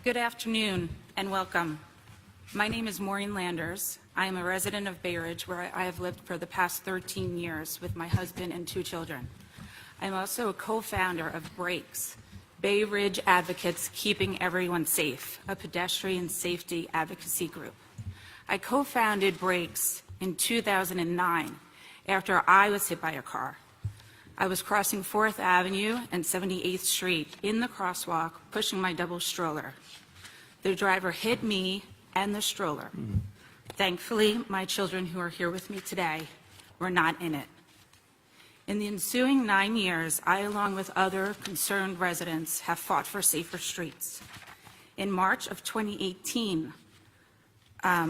Good afternoon and welcome. My name is Maureen Landers. I am a resident of Bay Ridge, where I have lived for the past 13 years with my husband and 2 children. I am also a co-founder of Brakes, Bay Ridge Advocates Keeping Everyone Safe, a pedestrian safety advocacy group. I co-founded Brakes in 2009 after I was hit by a car. I was crossing 4th Avenue and 78th Street in the crosswalk, pushing my double stroller. The driver hit me and the stroller. Thankfully, my children who are here with me today were not in it. In the ensuing 9 years, I, along with other concerned residents, have fought for safer streets. In March of 2018,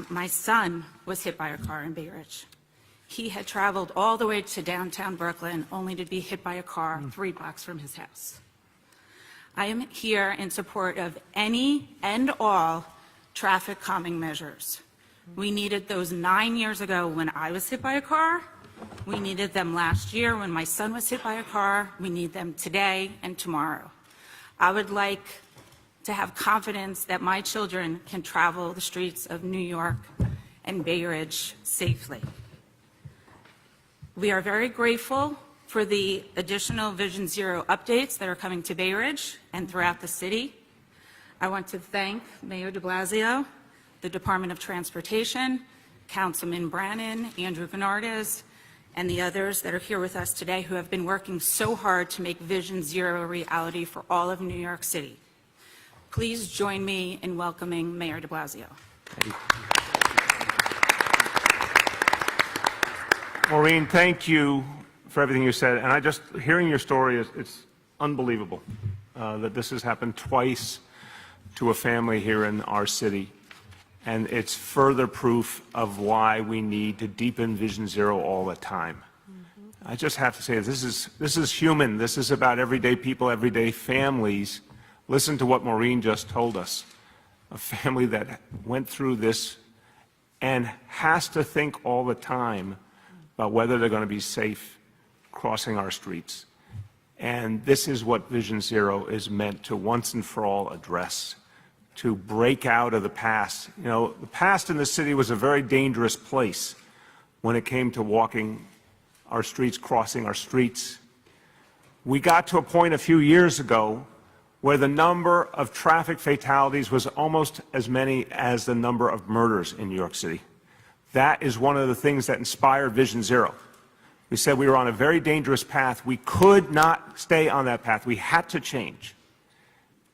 my son was hit by a car in Bay Ridge. He had traveled all the way to downtown Brooklyn only to be hit by a car 3 blocks from his house. I am here in support of any and all traffic calming measures. We needed those 9 years ago when I was hit by a car. We needed them last year when my son was hit by a car. We need them today and tomorrow. I would like to have confidence that my children can travel the streets of New York and Bay Ridge safely. We are very grateful for the additional Vision Zero updates that are coming to Bay Ridge and throughout the city. I want to thank Mayor de Blasio, the Department of Transportation, Councilman Brannan, Andrew Denardis, and the others that are here with us today who have been working so hard to make Vision Zero a reality for all of New York City. Please join me in welcoming Mayor de Blasio. Maureen, thank you for everything you said. And hearing your story, it's unbelievable that this has happened twice to a family here in our city. And it's further proof of why we need to deepen Vision Zero all the time. I just have to say, this is human. This is about everyday people, everyday families. Listen to what Maureen just told us. A family that went through this and has to think all the time about whether they're going to be safe crossing our streets. And this is what Vision Zero is meant to once and for all address, to break out of the past. You know, the past in the city was a very dangerous place when it came to walking our streets, crossing our streets. We got to a point a few years ago where the number of traffic fatalities was almost as many as the number of murders in New York City. That is one of the things that inspired Vision Zero. We said we were on a very dangerous path. We could not stay on that path. We had to change.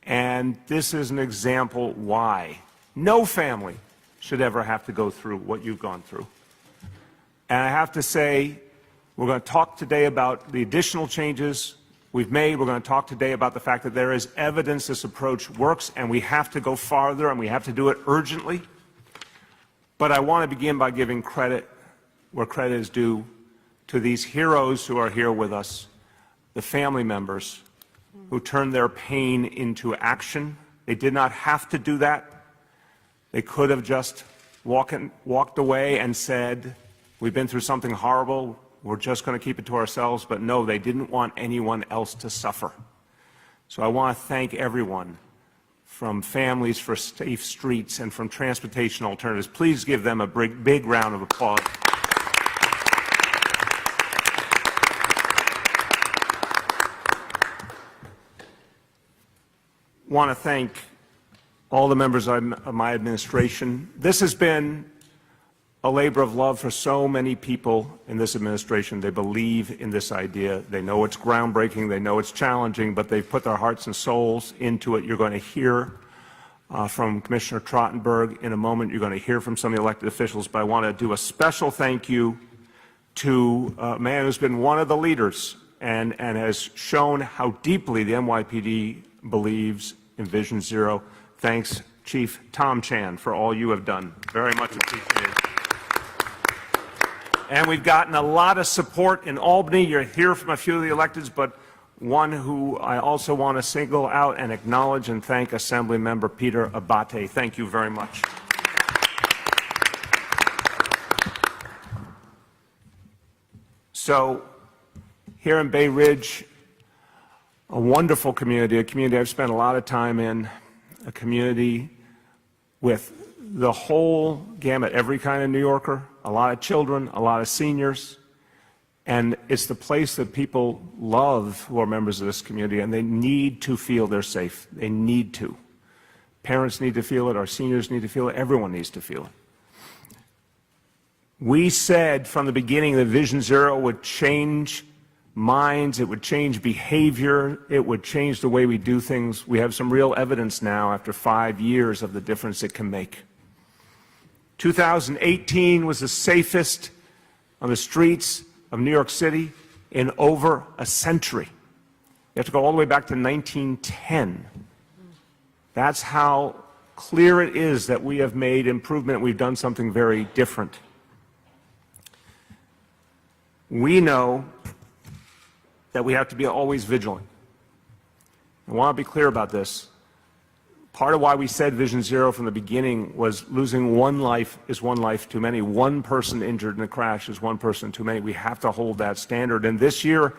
And this is an example why no family should ever have to go through what you've gone through. And I have to say, we're going to talk today about the additional changes we've made. We're going to talk today about the fact that there is evidence this approach works, and we have to go farther, and we have to do it urgently. But I want to begin by giving credit where credit is due to these heroes who are here with us, the family members who turned their pain into action. They did not have to do that. They could have just walked away and said, we've been through something horrible, we're just going to keep it to ourselves. But no, they didn't want anyone else to suffer. So I want to thank everyone, from Families for Safe Streets and from Transportation Alternatives. Please give them a big round of applause. Want to thank all the members of my administration. This has been a labor of love for so many people in this administration. They believe in this idea. They know it's groundbreaking. They know it's challenging, but they've put their hearts and souls into it. You're going to hear from Commissioner Trottenberg in a moment. You're going to hear from some of the elected officials, but I want to do a special thank you to a man who's been one of the leaders and has shown how deeply the NYPD believes in Vision Zero. Thanks, Chief Tom Chan, for all you have done. Very much appreciated. And we've gotten a lot of support in Albany. You'll hear from a few of the electeds, but one who I also want to single out and acknowledge and thank, Assemblymember Peter Abate. Thank you very much. So, here in Bay Ridge, a wonderful community, a community I've spent a lot of time in. a community with the whole gamut, every kind of New Yorker, a lot of children, a lot of seniors, and it's the place that people love who are members of this community, and they need to feel they're safe. They need to. Parents need to feel it, our seniors need to feel it, everyone needs to feel it. We said from the beginning that Vision Zero would change minds, it would change behavior, it would change the way we do things. We have some real evidence now after 5 years of the difference it can make. 2018 was the safest on the streets of New York City in over a century. You have to go all the way back to 1910. That's how clear it is that we have made improvement. We've done something very different. We know that we have to be always vigilant. I want to be clear about this. Part of why we said Vision Zero from the beginning was losing one life is one life too many. One person injured in a crash is one person too many. We have to hold that standard. And this year,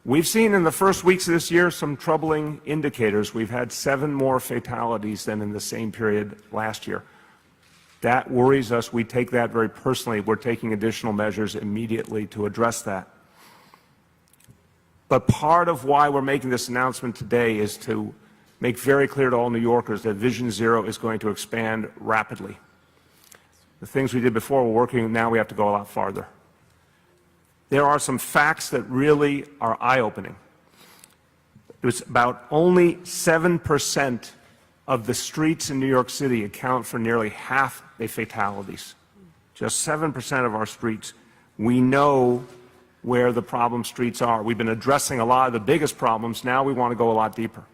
we've seen in the first weeks of this year some troubling indicators. We've had 7 more fatalities than in the same period last year. That worries us. We take that very personally. We're taking additional measures immediately to address that. But part of why we're making this announcement today is to make very clear to all New Yorkers that Vision Zero is going to expand rapidly. The things we did before were working, now we have to go a lot farther. There are some facts that really are eye-opening. It was about only 7% of the streets in New York City account for nearly half the fatalities. Just 7% of our streets. We know where the problem streets are. We've been addressing a lot of the biggest problems. Now we want to go a lot deeper.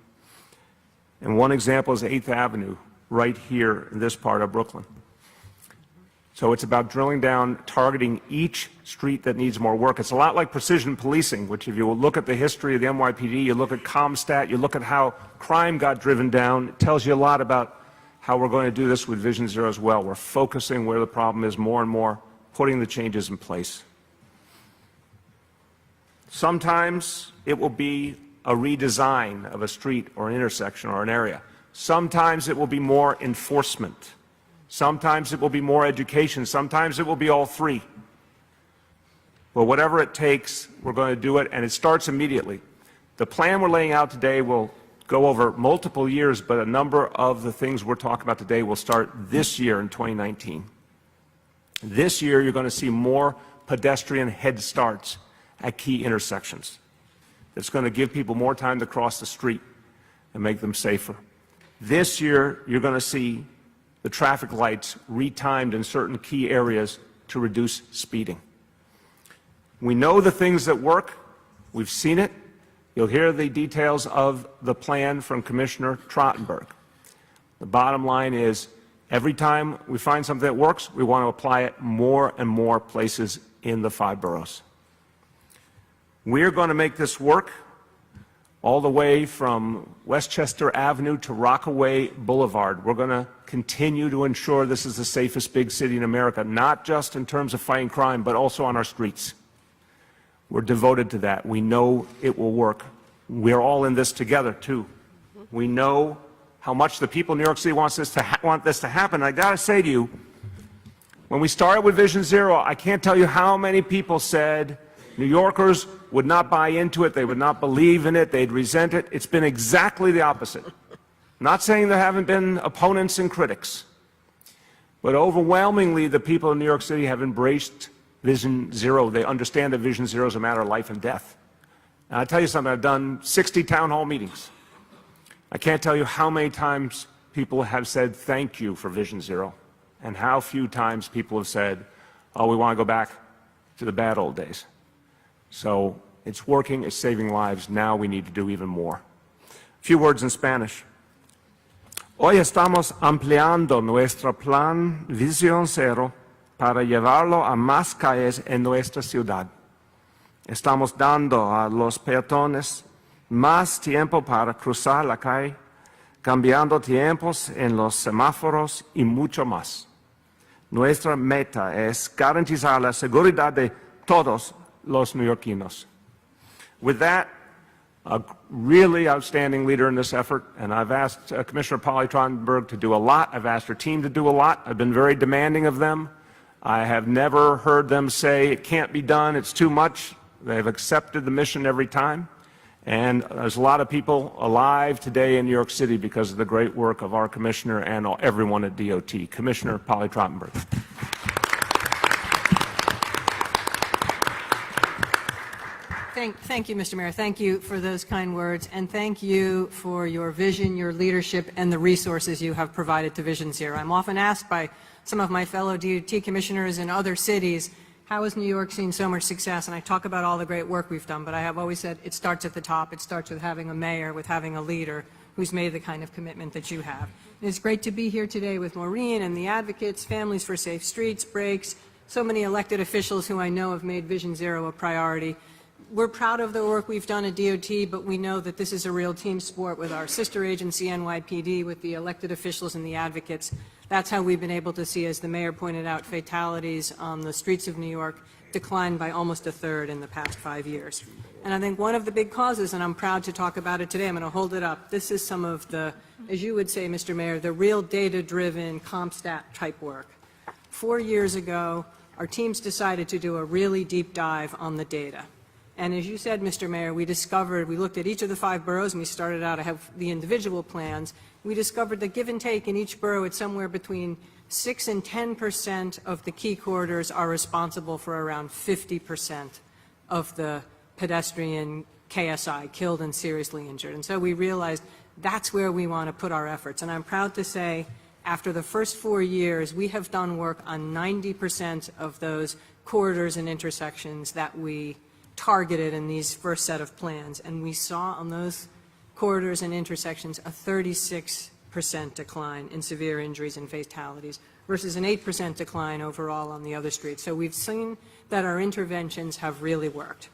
And one example is 8th Avenue, right here in this part of Brooklyn. So it's about drilling down, targeting each street that needs more work. It's a lot like precision policing, which if you will look at the history of the NYPD, you look at CompStat, you look at how crime got driven down, it tells you a lot about how we're going to do this with Vision Zero as well. We're focusing where the problem is more and more, putting the changes in place. Sometimes it will be a redesign of a street or an intersection or an area. Sometimes it will be more enforcement. Sometimes it will be more education. Sometimes it will be all 3. But whatever it takes, we're going to do it, and it starts immediately. The plan we're laying out today will go over multiple years, but a number of the things we're talking about today will start this year in 2019. This year, you're going to see more pedestrian head starts at key intersections. It's going to give people more time to cross the street and make them safer. This year, you're going to see the traffic lights retimed in certain key areas to reduce speeding. We know the things that work. We've seen it. You'll hear the details of the plan from Commissioner Trottenberg. The bottom line is, every time we find something that works, we want to apply it more and more places in the 5 boroughs. We're going to make this work all the way from Westchester Avenue to Rockaway Boulevard. We're going to continue to ensure this is the safest big city in America, not just in terms of fighting crime, but also on our streets. We're devoted to that. We know it will work. We're all in this together, too. We know how much the people in New York City want this to happen. I got to say to you, when we started with Vision Zero, I can't tell you how many people said New Yorkers would not buy into it, they would not believe in it, they'd resent it. It's been exactly the opposite. Not saying there haven't been opponents and critics, but overwhelmingly the people in New York City have embraced Vision Zero. They understand that Vision Zero is a matter of life and death. And I'll tell you something, I've done 60 town hall meetings. I can't tell you how many times people have said thank you for Vision Zero, and how few times people have said, oh, we want to go back to the bad old days. So it's working, it's saving lives. Now we need to do even more. A few words in Spanish. Hoy estamos ampliando nuestro plan Visión Cero para llevarlo a más calles en nuestra ciudad. Estamos dando a los peatones más tiempo para cruzar la calle, cambiando tiempos en los semáforos y mucho más. Nuestra meta es garantizar la seguridad de todos los neoyorquinos. With that, a really outstanding leader in this effort, and I've asked Commissioner Polly Trottenberg to do a lot. I've asked her team to do a lot. I've been very demanding of them. I have never heard them say it can't be done, it's too much. They've accepted the mission every time. And there's a lot of people alive today in New York City because of the great work of our commissioner and everyone at DOT. Commissioner Polly Trottenberg. Thank you, Mr. Mayor. Thank you for those kind words, and thank you for your vision, your leadership, and the resources you have provided to Vision Zero. I'm often asked by some of my fellow DOT commissioners in other cities, how has New York seen so much success? And I talk about all the great work we've done, but I have always said it starts at the top. It starts with having a mayor, with having a leader who's made the kind of commitment that you have. And it's great to be here today with Maureen and the advocates, Families for Safe Streets, Breaks, so many elected officials who I know have made Vision Zero a priority. We're proud of the work we've done at DOT, but we know that this is a real team sport with our sister agency, NYPD, with the elected officials and the advocates. That's how we've been able to see, as the mayor pointed out, fatalities on the streets of New York declined by almost a third in the past 5 years. And I think one of the big causes, and I'm proud to talk about it today, I'm going to hold it up. This is some of the, as you would say, Mr. Mayor, the real data-driven CompStat type work. 4 years ago, our teams decided to do a really deep dive on the data. And as you said, Mr. Mayor, we looked at each of the 5 boroughs, and we started out to have the individual plans. We discovered that give and take in each borough, it's somewhere between 6 and 10% of the key corridors are responsible for around 50% of the pedestrian KSI, killed and seriously injured. And so we realized that's where we want to put our efforts. And I'm proud to say, after the first 4 years, we have done work on 90% of those corridors and intersections that we targeted in these first set of plans, and we saw on those corridors and intersections a 36% decline in severe injuries and fatalities versus an 8% decline overall on the other streets. So we've seen that our interventions have really worked.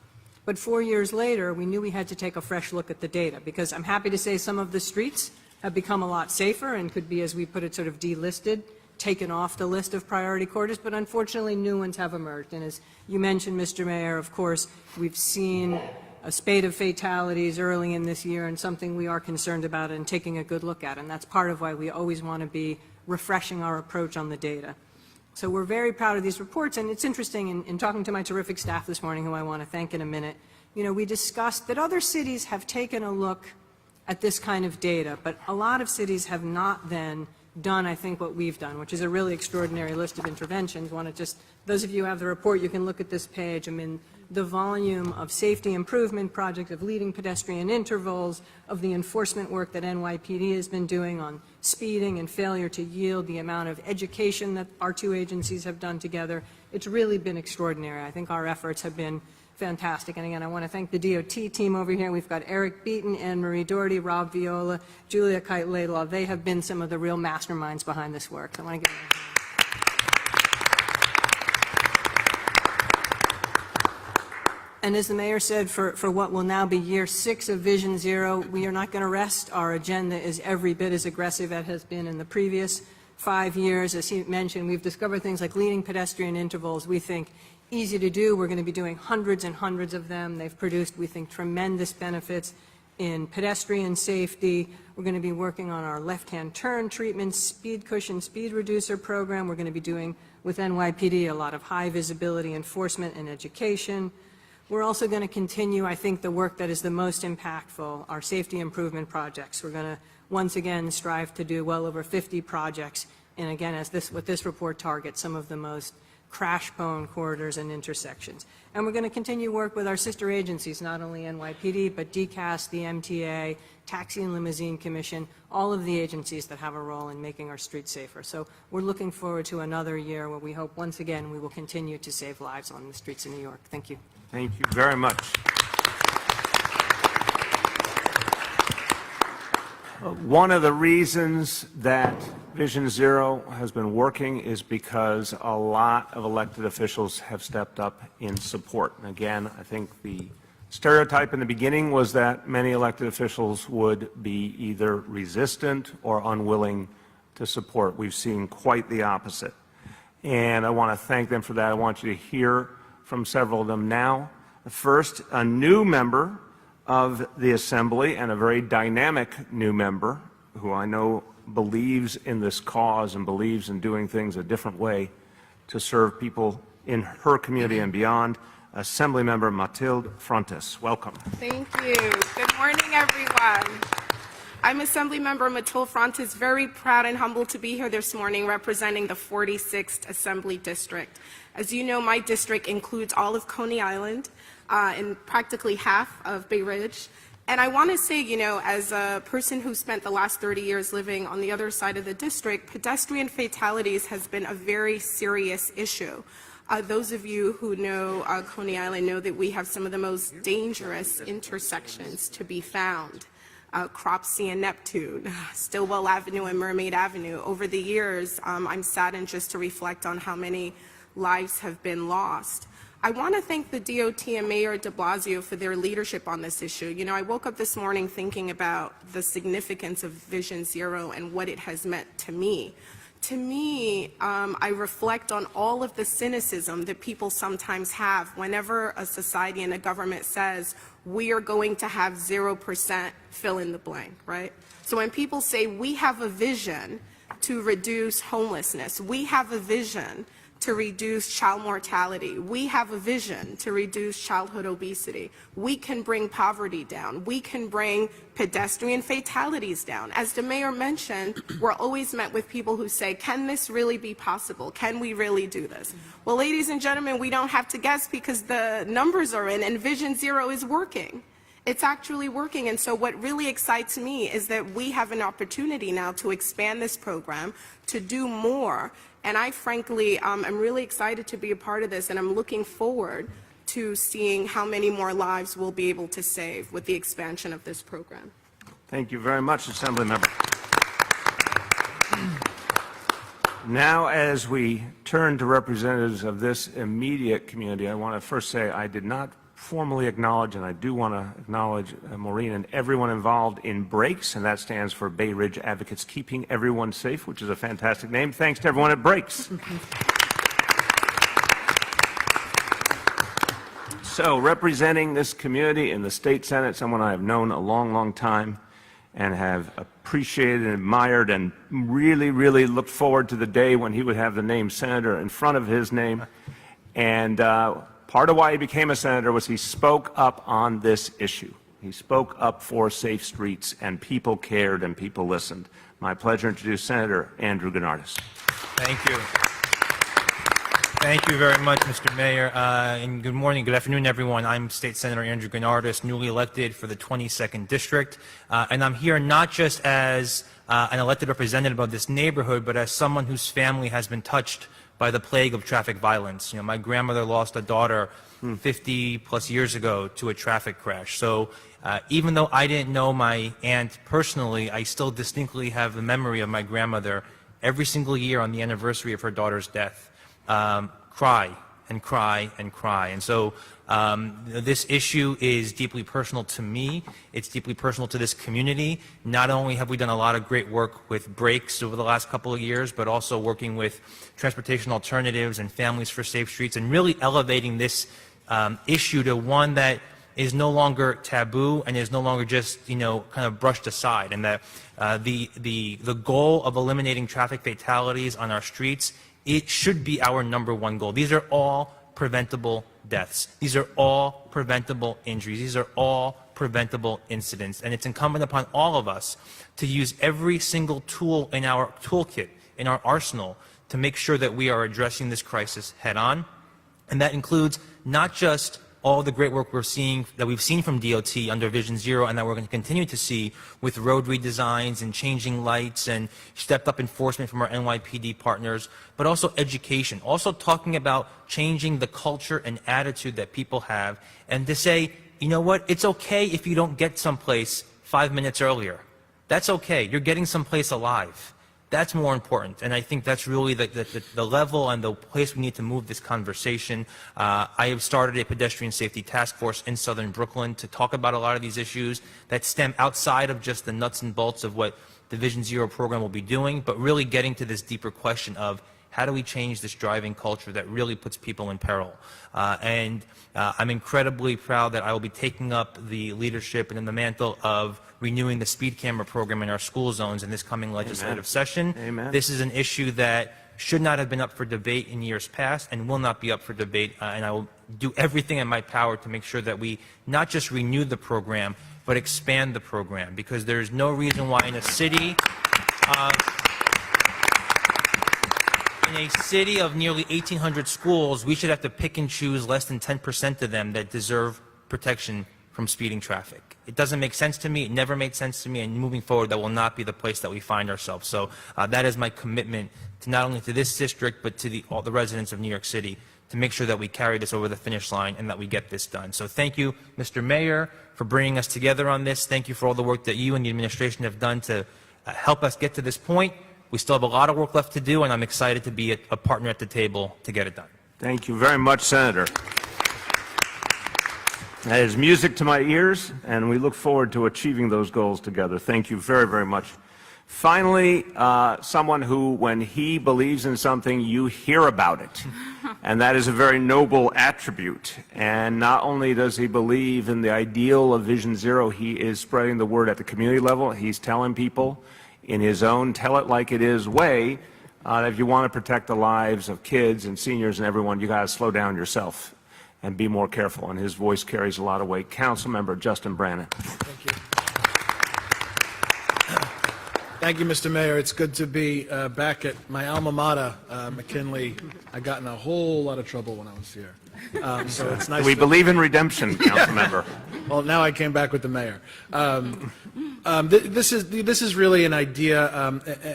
But 4 years later, we knew we had to take a fresh look at the data, because I'm happy to say some of the streets have become a lot safer and could be, as we put it, sort of delisted, taken off the list of priority corridors, but unfortunately new ones have emerged. And as you mentioned, Mr. Mayor, of course, we've seen a spate of fatalities early in this year, and something we are concerned about and taking a good look at. And that's part of why we always want to be refreshing our approach on the data. So we're very proud of these reports, and it's interesting, in talking to my terrific staff this morning, who I want to thank in a minute, we discussed that other cities have taken a look at this kind of data, but a lot of cities have not then done, I think, what we've done, which is a really extraordinary list of interventions. Those of you who have the report, you can look at this page. I mean, the volume of safety improvement projects, of leading pedestrian intervals, of the enforcement work that NYPD has been doing on speeding and failure to yield, the amount of education that our 2 agencies have done together. It's really been extraordinary. I think our efforts have been fantastic. And again, I want to thank the DOT team over here. We've got Eric Beaton, Anne Marie Doherty, Rob Viola, Julia Kite-Laidlaw. They have been some of the real masterminds behind this work. So I want to give them a hand. And as the mayor said, for what will now be year 6 of Vision Zero, we are not going to rest. Our agenda is every bit as aggressive as it has been in the previous 5 years. As he mentioned, we've discovered things like leading pedestrian intervals. We think easy to do. We're going to be doing hundreds and hundreds of them. They've produced, we think, tremendous benefits in pedestrian safety. We're going to be working on our left-hand turn treatment, speed cushion, speed reducer program. We're going to be doing with NYPD a lot of high visibility enforcement and education. We're also going to continue, I think, the work that is the most impactful, our safety improvement projects. We're going to once again strive to do well over 50 projects, and again, what this report targets, some of the most crash-prone corridors and intersections. And we're going to continue work with our sister agencies, not only NYPD, but DCAS, the MTA, Taxi and Limousine Commission, all of the agencies that have a role in making our streets safer. So we're looking forward to another year where we hope, once again, we will continue to save lives on the streets of New York. Thank you. Thank you very much. One of the reasons that Vision Zero has been working is because a lot of elected officials have stepped up in support. And again, I think the stereotype in the beginning was that many elected officials would be either resistant or unwilling to support. We've seen quite the opposite. And I want to thank them for that. I want you to hear from several of them now. First, a new member of the Assembly and a very dynamic new member who I know believes in this cause and believes in doing things a different way to serve people in her community and beyond, Assemblymember Mathilde Frontes. Welcome. Thank you. Good morning, everyone. I'm Assemblymember Mathilde Frontes, very proud and humbled to be here this morning representing the 46th Assembly District. As you know, my district includes all of Coney Island and practically half of Bay Ridge. And I want to say, you know, as a person who spent the last 30 years living on the other side of the district, pedestrian fatalities has been a very serious issue. Those of you who know Coney Island know that we have some of the most dangerous intersections to be found. Cropsey and Neptune, Stillwell Avenue and Mermaid Avenue. Over the years, I'm saddened just to reflect on how many lives have been lost. I want to thank the DOT and Mayor de Blasio for their leadership on this issue. You know, I woke up this morning thinking about the significance of Vision Zero and what it has meant to me. To me, I reflect on all of the cynicism that people sometimes have whenever a society and a government says, we are going to have 0% fill in the blank, right? So when people say, we have a vision to reduce homelessness, we have a vision to reduce child mortality. We have a vision to reduce childhood obesity. We can bring poverty down. We can bring pedestrian fatalities down. As the mayor mentioned, we're always met with people who say, can this really be possible? Can we really do this? Well, ladies and gentlemen, we don't have to guess because the numbers are in and Vision Zero is working. It's actually working, and so what really excites me is that we have an opportunity now to expand this program, to do more, and I frankly am really excited to be a part of this, and I'm looking forward to seeing how many more lives we'll be able to save with the expansion of this program. Thank you very much, Assemblymember. Now, as we turn to representatives of this immediate community, I want to first say I did not formally acknowledge, and I do want to acknowledge Maureen and everyone involved in BRAKES, and that stands for Bay Ridge Advocates Keeping Everyone Safe, which is a fantastic name. Thanks to everyone at BRAKES. So, representing this community in the State Senate, someone I have known a long, long time and have appreciated and admired and really, really looked forward to the day when he would have the name Senator in front of his name. And part of why he became a senator was he spoke up on this issue. He spoke up for safe streets, and people cared and people listened. My pleasure to introduce Senator Andrew Denardis. Thank you. Thank you very much, Mr. Mayor. And good morning, good afternoon, everyone. I'm State Senator Andrew Denardis, newly elected for the 22nd District. And I'm here not just as an elected representative of this neighborhood, but as someone whose family has been touched by the plague of traffic violence. You know, my grandmother lost a daughter 50 plus years ago to a traffic crash. So even though I didn't know my aunt personally, I still distinctly have the memory of my grandmother every single year on the anniversary of her daughter's death. Cry and cry and cry. And so this issue is deeply personal to me. It's deeply personal to this community. Not only have we done a lot of great work with BRAKES over the last couple of years, but also working with transportation alternatives and families for safe streets and really elevating this issue to one that is no longer taboo and is no longer just, you know, kind of brushed aside. And that the goal of eliminating traffic fatalities on our streets, it should be our #1 goal. These are all preventable deaths. These are all preventable injuries. These are all preventable incidents. And it's incumbent upon all of us to use every single tool in our toolkit, in our arsenal, to make sure that we are addressing this crisis head on. And that includes not just all the great work we've seen from DOT under Vision Zero, and that we're going to continue to see with road redesigns and changing lights and stepped up enforcement from our NYPD partners, but also education, also talking about changing the culture and attitude that people have, and to say, you know what, it's okay if you don't get someplace 5 minutes earlier. That's okay. You're getting someplace alive. That's more important, and I think that's really the level and the place we need to move this conversation. I have started a pedestrian safety task force in southern Brooklyn to talk about a lot of these issues that stem outside of just the nuts and bolts of what the Vision Zero program will be doing, but really getting to this deeper question of how do we change this driving culture that really puts people in peril? I'm incredibly proud that I will be taking up the leadership and the mantle of renewing the speed camera program in our school zones in this coming legislative session. Amen. This is an issue that should not have been up for debate in years past and will not be up for debate, and I will do everything in my power to make sure that we not just renew the program, but expand the program, because there is no reason why in a city of nearly 1,800 schools, we should have to pick and choose less than 10% of them that deserve protection from speeding traffic. It doesn't make sense to me. It never made sense to me. And moving forward, that will not be the place that we find ourselves. So that is my commitment to not only to this district, but to all the residents of New York City, to make sure that we carry this over the finish line and that we get this done. So thank you, Mr. Mayor, for bringing us together on this. Thank you for all the work that you and the administration have done to help us get to this point. We still have a lot of work left to do, and I'm excited to be a partner at the table to get it done. Thank you very much, Senator. That is music to my ears, and we look forward to achieving those goals together. Thank you very, very much. Finally, someone who, when he believes in something, you hear about it. And that is a very noble attribute. And not only does he believe in the ideal of Vision Zero, he is spreading the word at the community level. He's telling people in his own tell-it-like-it-is way that if you want to protect the lives of kids and seniors and everyone, you got to slow down yourself and be more careful. And his voice carries a lot of weight. Councilmember Justin Brannan. Thank you. Thank you, Mr. Mayor. It's good to be back at my alma mater, McKinley. I got in a whole lot of trouble when I was here. So it's nice. We believe in redemption, Councilmember. Well, now I came back with the mayor. This is really an idea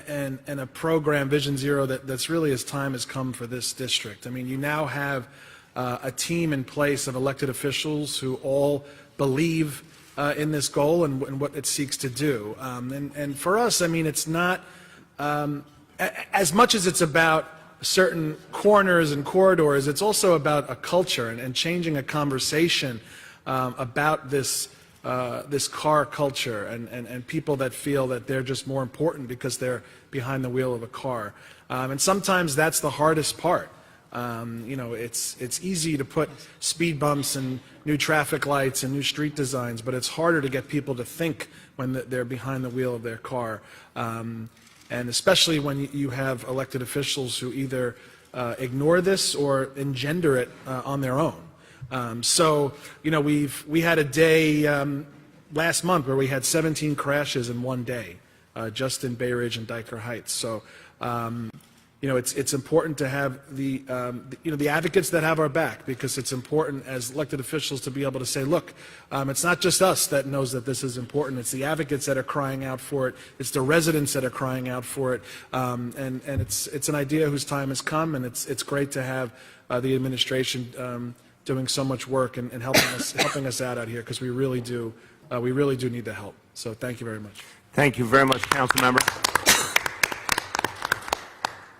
and a program, Vision Zero, that's really, as time has come for this district. I mean, you now have a team in place of elected officials who all believe in this goal and what it seeks to do. And for us, I mean, it's not as much as it's about certain corners and corridors, it's also about a culture and changing a conversation about this car culture and people that feel that they're just more important because they're behind the wheel of a car. And sometimes that's the hardest part. You know, it's easy to put speed bumps and new traffic lights and new street designs, but it's harder to get people to think when they're behind the wheel of their car. And especially when you have elected officials who either ignore this or engender it on their own. So, you know, we had a day last month where we had 17 crashes in one day, just in Bay Ridge and Dyker Heights. So, you know, it's important to have the advocates that have our back, because it's important as elected officials to be able to say, look, it's not just us that knows that this is important. It's the advocates that are crying out for it. It's the residents that are crying out for it. And it's an idea whose time has come, and it's great to have the administration doing so much work and helping us out here, because we really do need the help. So thank you very much. Thank you very much, Councilmember.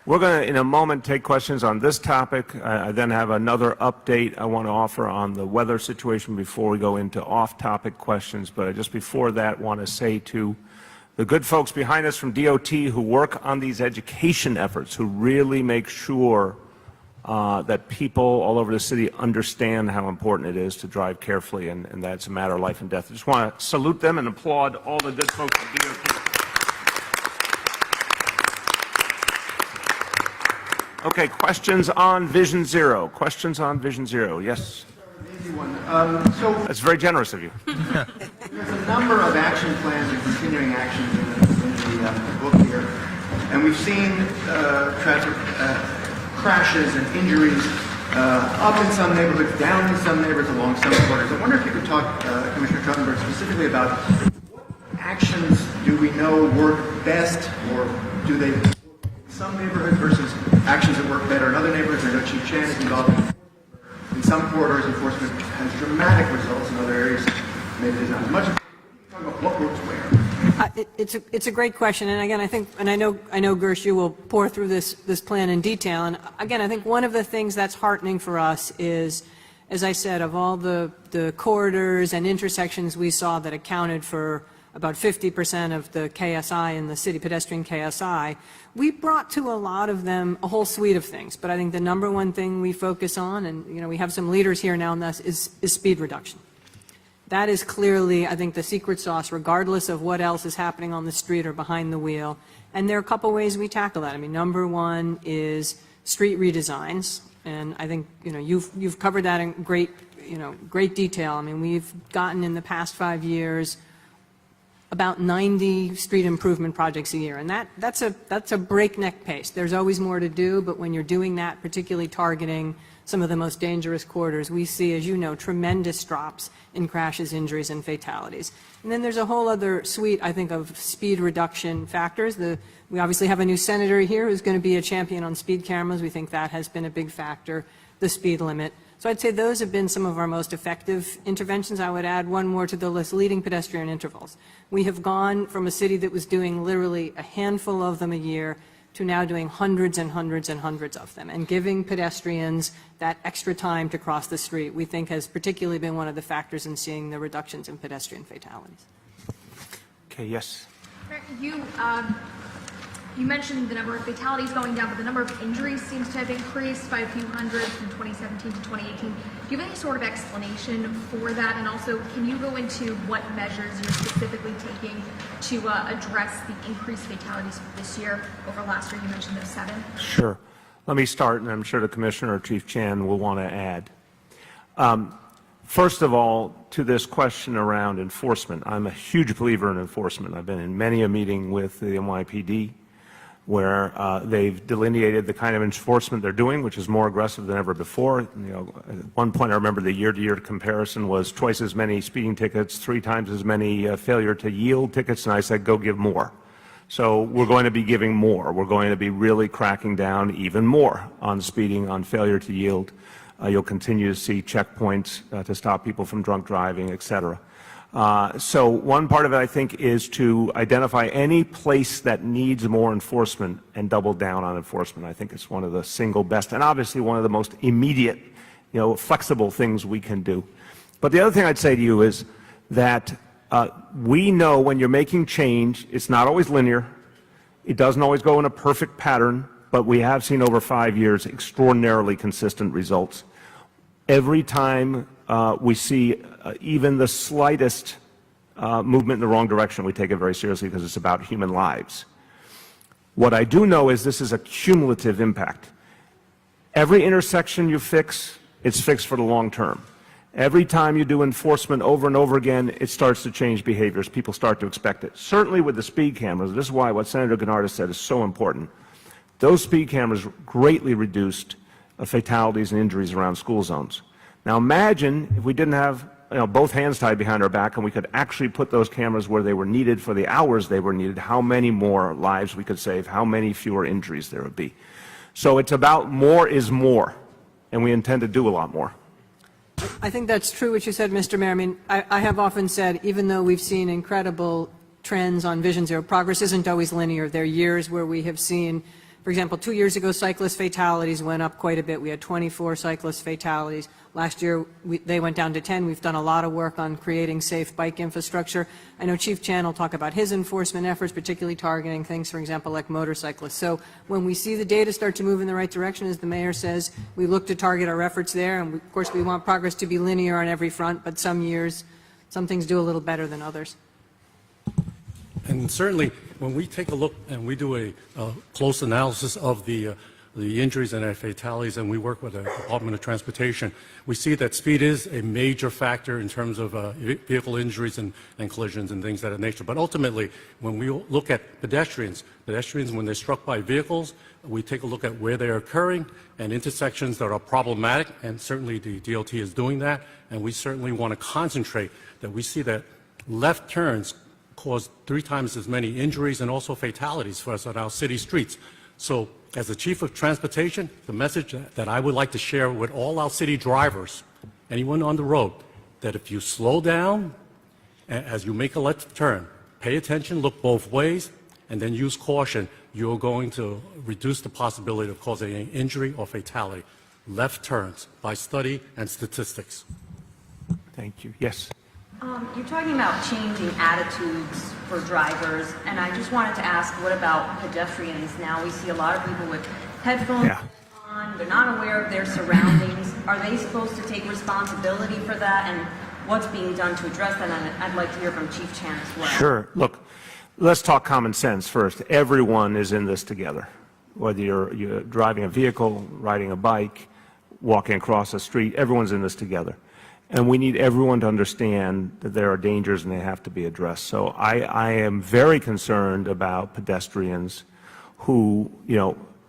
We're going to, in a moment, take questions on this topic. I then have another update I want to offer on the weather situation before we go into off-topic questions. But just before that, I want to say to the good folks behind us from DOT who work on these education efforts, who really make sure that people all over the city understand how important it is to drive carefully, and that it's a matter of life and death. I just want to salute them and applaud all the good folks at DOT. Okay, questions on Vision Zero. Questions on Vision Zero. Yes. Easy one. That's very generous of you. There's a number of action plans and continuing actions in the book here, and we've seen traffic crashes and injuries up in some neighborhoods, down in some neighborhoods, along some corridors. I wonder if you could talk, Commissioner Truttenberg, specifically about what actions do we know work best, or do they work in some neighborhoods versus actions that work better in other neighborhoods? I know Chief Chan is involved in some corridors. Enforcement has dramatic results in other areas. Maybe there's not as much. Talk about what works where. It's a great question, and again, I think, and I know Gersh, you will pour through this plan in detail. And again, I think one of the things that's heartening for us is, as I said, of all the corridors and intersections we saw that accounted for about 50% of the KSI in the city, pedestrian KSI, we brought to a lot of them a whole suite of things. But I think the number one thing we focus on, and we have some leaders here now in this, is speed reduction. That is clearly, I think, the secret sauce, regardless of what else is happening on the street or behind the wheel. And there are a couple ways we tackle that. I mean, number one is street redesigns, and I think you've covered that in great detail. I mean, we've gotten in the past 5 years about 90 street improvement projects a year, and that's a breakneck pace. There's always more to do, but when you're doing that, particularly targeting some of the most dangerous corridors, we see, as you know, tremendous drops in crashes, injuries, and fatalities. And then there's a whole other suite, I think, of speed reduction factors. We obviously have a new senator here who's going to be a champion on speed cameras. We think that has been a big factor, the speed limit. So I'd say those have been some of our most effective interventions. I would add one more to the list, leading pedestrian intervals. We have gone from a city that was doing literally a handful of them a year to now doing hundreds and hundreds and hundreds of them, and giving pedestrians that extra time to cross the street, we think, has particularly been one of the factors in seeing the reductions in pedestrian fatalities. Okay, yes. You mentioned the number of fatalities going down, but the number of injuries seems to have increased by a few hundred from 2017 to 2018. Do you have any sort of explanation for that? And also, can you go into what measures you're specifically taking to address the increased fatalities for this year over last year? You mentioned those 7. Sure. Let me start, and I'm sure the Commissioner or Chief Chan will want to add. First of all, to this question around enforcement, I'm a huge believer in enforcement. I've been in many a meeting with the NYPD where they've delineated the kind of enforcement they're doing, which is more aggressive than ever before. At one point, I remember the year-to-year comparison was twice as many speeding tickets, 3 times as many failure to yield tickets, and I said, go give more. So we're going to be giving more. We're going to be really cracking down even more on speeding, on failure to yield. You'll continue to see checkpoints to stop people from drunk driving, et cetera. So one part of it, I think, is to identify any place that needs more enforcement and double down on enforcement. I think it's one of the single best and obviously one of the most immediate, flexible things we can do. But the other thing I'd say to you is that we know when you're making change, it's not always linear. It doesn't always go in a perfect pattern, but we have seen over 5 years extraordinarily consistent results. Every time we see even the slightest movement in the wrong direction, we take it very seriously because it's about human lives. What I do know is this is a cumulative impact. Every intersection you fix, it's fixed for the long term. Every time you do enforcement over and over again, it starts to change behaviors. People start to expect it. Certainly with the speed cameras, this is why what Senator Denardis said is so important. Those speed cameras greatly reduced fatalities and injuries around school zones. Now imagine if we didn't have both hands tied behind our back and we could actually put those cameras where they were needed for the hours they were needed, how many more lives we could save, how many fewer injuries there would be. So it's about more is more, and we intend to do a lot more. I think that's true what you said, Mr. Mayor. I mean, I have often said, even though we've seen incredible trends on Vision Zero, progress isn't always linear. There are years where we have seen, for example, 2 years ago, cyclist fatalities went up quite a bit. We had 24 cyclist fatalities. Last year, they went down to 10. We've done a lot of work on creating safe bike infrastructure. I know Chief Chan will talk about his enforcement efforts, particularly targeting things, for example, like motorcyclists. So when we see the data start to move in the right direction, as the Mayor says, we look to target our efforts there. And of course, we want progress to be linear on every front, but some years, some things do a little better than others. And certainly, when we take a look and we do a close analysis of the injuries and fatalities, and we work with the Department of Transportation, we see that speed is a major factor in terms of vehicle injuries and collisions and things of that nature. But ultimately, when we look at pedestrians, when they're struck by vehicles, we take a look at where they're occurring and intersections that are problematic, and certainly the DOT is doing that, and we certainly want to concentrate that we see that left turns cause 3 times as many injuries and also fatalities for us on our city streets. So as the Chief of Transportation, the message that I would like to share with all our city drivers, anyone on the road, that if you slow down as you make a left turn, pay attention, look both ways, and then use caution, you're going to reduce the possibility of causing an injury or fatality. Left turns by study and statistics. Thank you. Yes. You're talking about changing attitudes for drivers, and I just wanted to ask, what about pedestrians? Now we see a lot of people with headphones on, they're not aware of their surroundings. Are they supposed to take responsibility for that, and what's being done to address that? And I'd like to hear from Chief Chan as well. Sure. Look, let's talk common sense first. Everyone is in this together. Whether you're driving a vehicle, riding a bike, walking across a street, everyone's in this together. And we need everyone to understand that there are dangers and they have to be addressed. So I am very concerned about pedestrians who,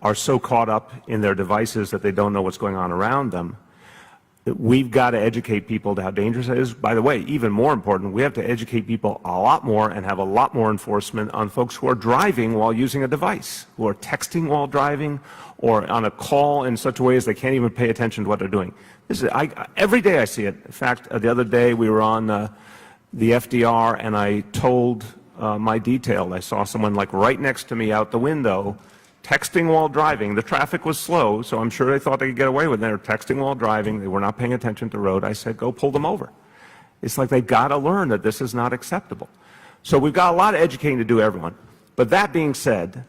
are so caught up in their devices that they don't know what's going on around them. We've got to educate people to how dangerous it is. By the way, even more important, we have to educate people a lot more and have a lot more enforcement on folks who are driving while using a device, who are texting while driving, or on a call in such a way as they can't even pay attention to what they're doing. Every day I see it. In fact, the other day we were on the FDR, and I told my detail, I saw someone like right next to me out the window texting while driving. The traffic was slow, so I'm sure they thought they could get away with it. They were texting while driving. They were not paying attention to the road. I said, go pull them over. It's like they've got to learn that this is not acceptable. So we've got a lot of educating to do, everyone. But that being said,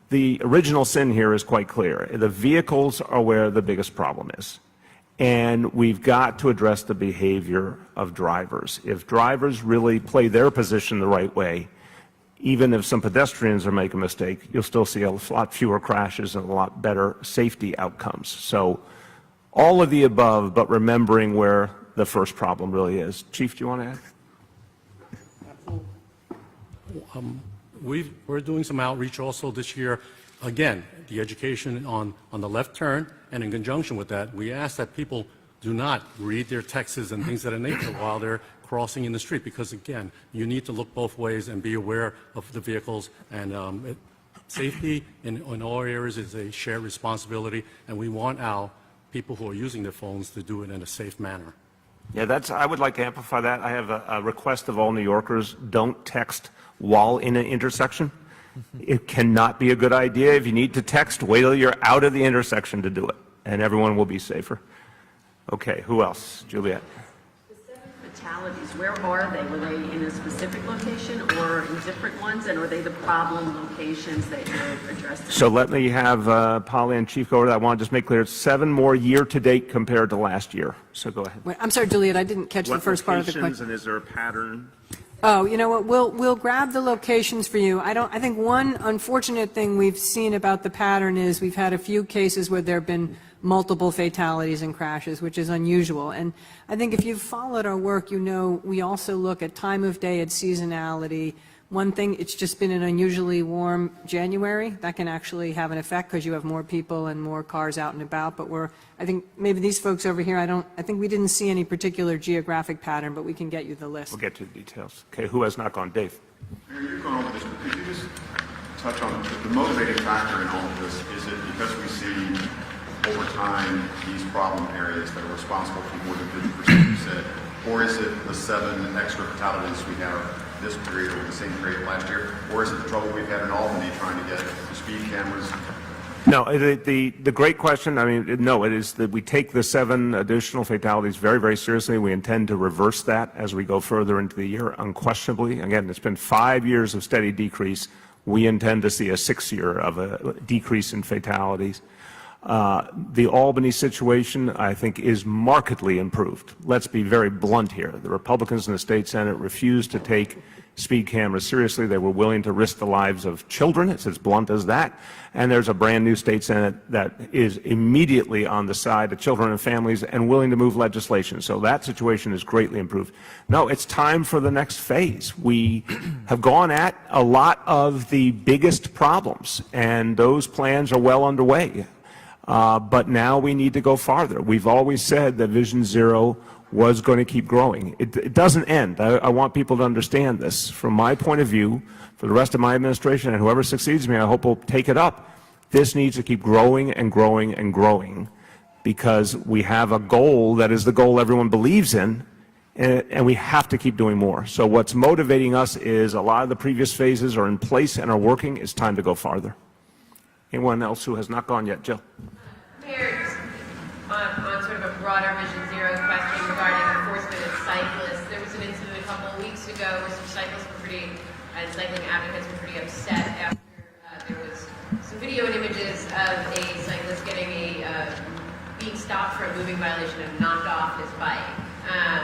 the original sin here is quite clear. The vehicles are where the biggest problem is. And we've got to address the behavior of drivers. If drivers really play their position the right way, even if some pedestrians are making a mistake, you'll still see a lot fewer crashes and a lot better safety outcomes. So all of the above, but remembering where the first problem really is. Chief, do you want to add? We're doing some outreach also this year. Again, the education on the left turn, and in conjunction with that, we ask that people do not read their texts and things of that nature while they're crossing in the street, because again, you need to look both ways and be aware of the vehicles, and safety in all areas is a shared responsibility, and we want our people who are using their phones to do it in a safe manner. Yeah, I would like to amplify that. I have a request of all New Yorkers: don't text while in an intersection. It cannot be a good idea. If you need to text, wait till you're out of the intersection to do it, and everyone will be safer. Okay, who else? Juliet. Fatalities, where are they? Were they in a specific location or in different ones, and are they the problem locations that you're addressing? So let me have Polly and Chief go over that. I want to just make clear it's 7 more year-to-date compared to last year. So go ahead. Wait, I'm sorry, Juliet, I didn't catch the first part of the question. And is there a pattern? Oh, you know what, we'll grab the locations for you. I think one unfortunate thing we've seen about the pattern is we've had a few cases where there have been multiple fatalities and crashes, which is unusual. And I think if you've followed our work, you know we also look at time of day, at seasonality. One thing, it's just been an unusually warm January. That can actually have an effect because you have more people and more cars out and about. But I think maybe these folks over here, I think we didn't see any particular geographic pattern, but we can get you the list. We'll get to the details. Okay, who has not gone? Dave. Mayor, you've gone over this, but could you just touch on the motivating factor in all of this? Is it because we see over time these problem areas that are responsible for more than 50%, you said, or is it the 7 extra fatalities we have this period over the same period last year, or is it the trouble we've had in Albany trying to get the speed cameras? No, the great question, I mean, no, it is that we take the 7 additional fatalities very, very seriously. We intend to reverse that as we go further into the year, unquestionably. Again, it's been 5 years of steady decrease. We intend to see a 6th year of a decrease in fatalities. The Albany situation, I think, is markedly improved. Let's be very blunt here. The Republicans in the state Senate refused to take speed cameras seriously. They were willing to risk the lives of children. It's as blunt as that. And there's a brand new state Senate that is immediately on the side of children and families and willing to move legislation. So that situation is greatly improved. No, it's time for the next phase. We have gone at a lot of the biggest problems, and those plans are well underway. But now we need to go farther. We've always said that Vision Zero was going to keep growing. It doesn't end. I want people to understand this. From my point of view, for the rest of my administration, and whoever succeeds me, I hope will take it up, this needs to keep growing and growing and growing, because we have a goal that is the goal everyone believes in, and we have to keep doing more. So what's motivating us is a lot of the previous phases are in place and are working. It's time to go farther. Anyone else who has not gone yet? Jill. Mayor, on sort of a broader Vision Zero question regarding enforcement of cyclists. There was an incident a couple of weeks ago where some cyclists were and cycling advocates were pretty upset after there was some video and images of a cyclist being stopped for a moving violation and knocked off his bike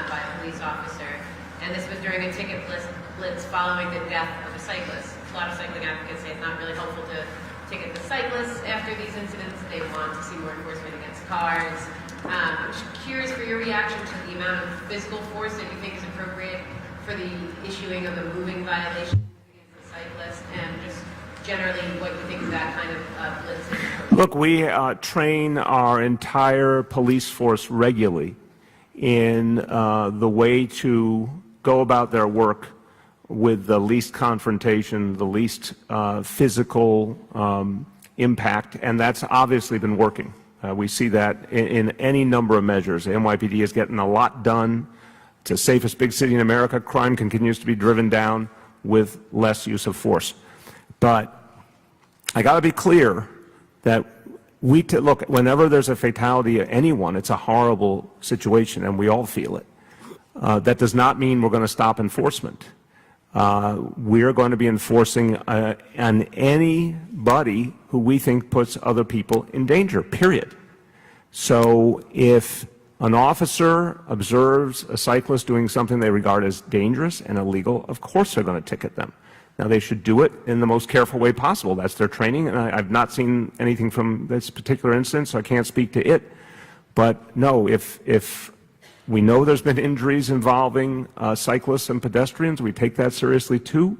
by a police officer. And this was during a ticket blitz following the death of a cyclist. A lot of cycling advocates say it's not really helpful to ticket the cyclists after these incidents. They want to see more enforcement against cars. I'm just curious for your reaction to the amount of physical force that you think is appropriate for the issuing of a moving violation against the cyclist, and just generally what you think of that kind of blitzing. Look, we train our entire police force regularly in the way to go about their work with the least confrontation, the least physical impact, and that's obviously been working. We see that in any number of measures. The NYPD is getting a lot done. It's the safest big city in America. Crime continues to be driven down with less use of force. But I got to be clear that look, whenever there's a fatality of anyone, it's a horrible situation, and we all feel it. That does not mean we're going to stop enforcement. We're going to be enforcing on anybody who we think puts other people in danger, period. So if an officer observes a cyclist doing something they regard as dangerous and illegal, of course they're going to ticket them. Now, they should do it in the most careful way possible. That's their training, and I've not seen anything from this particular instance, so I can't speak to it. But no, if we know there's been injuries involving cyclists and pedestrians, we take that seriously too.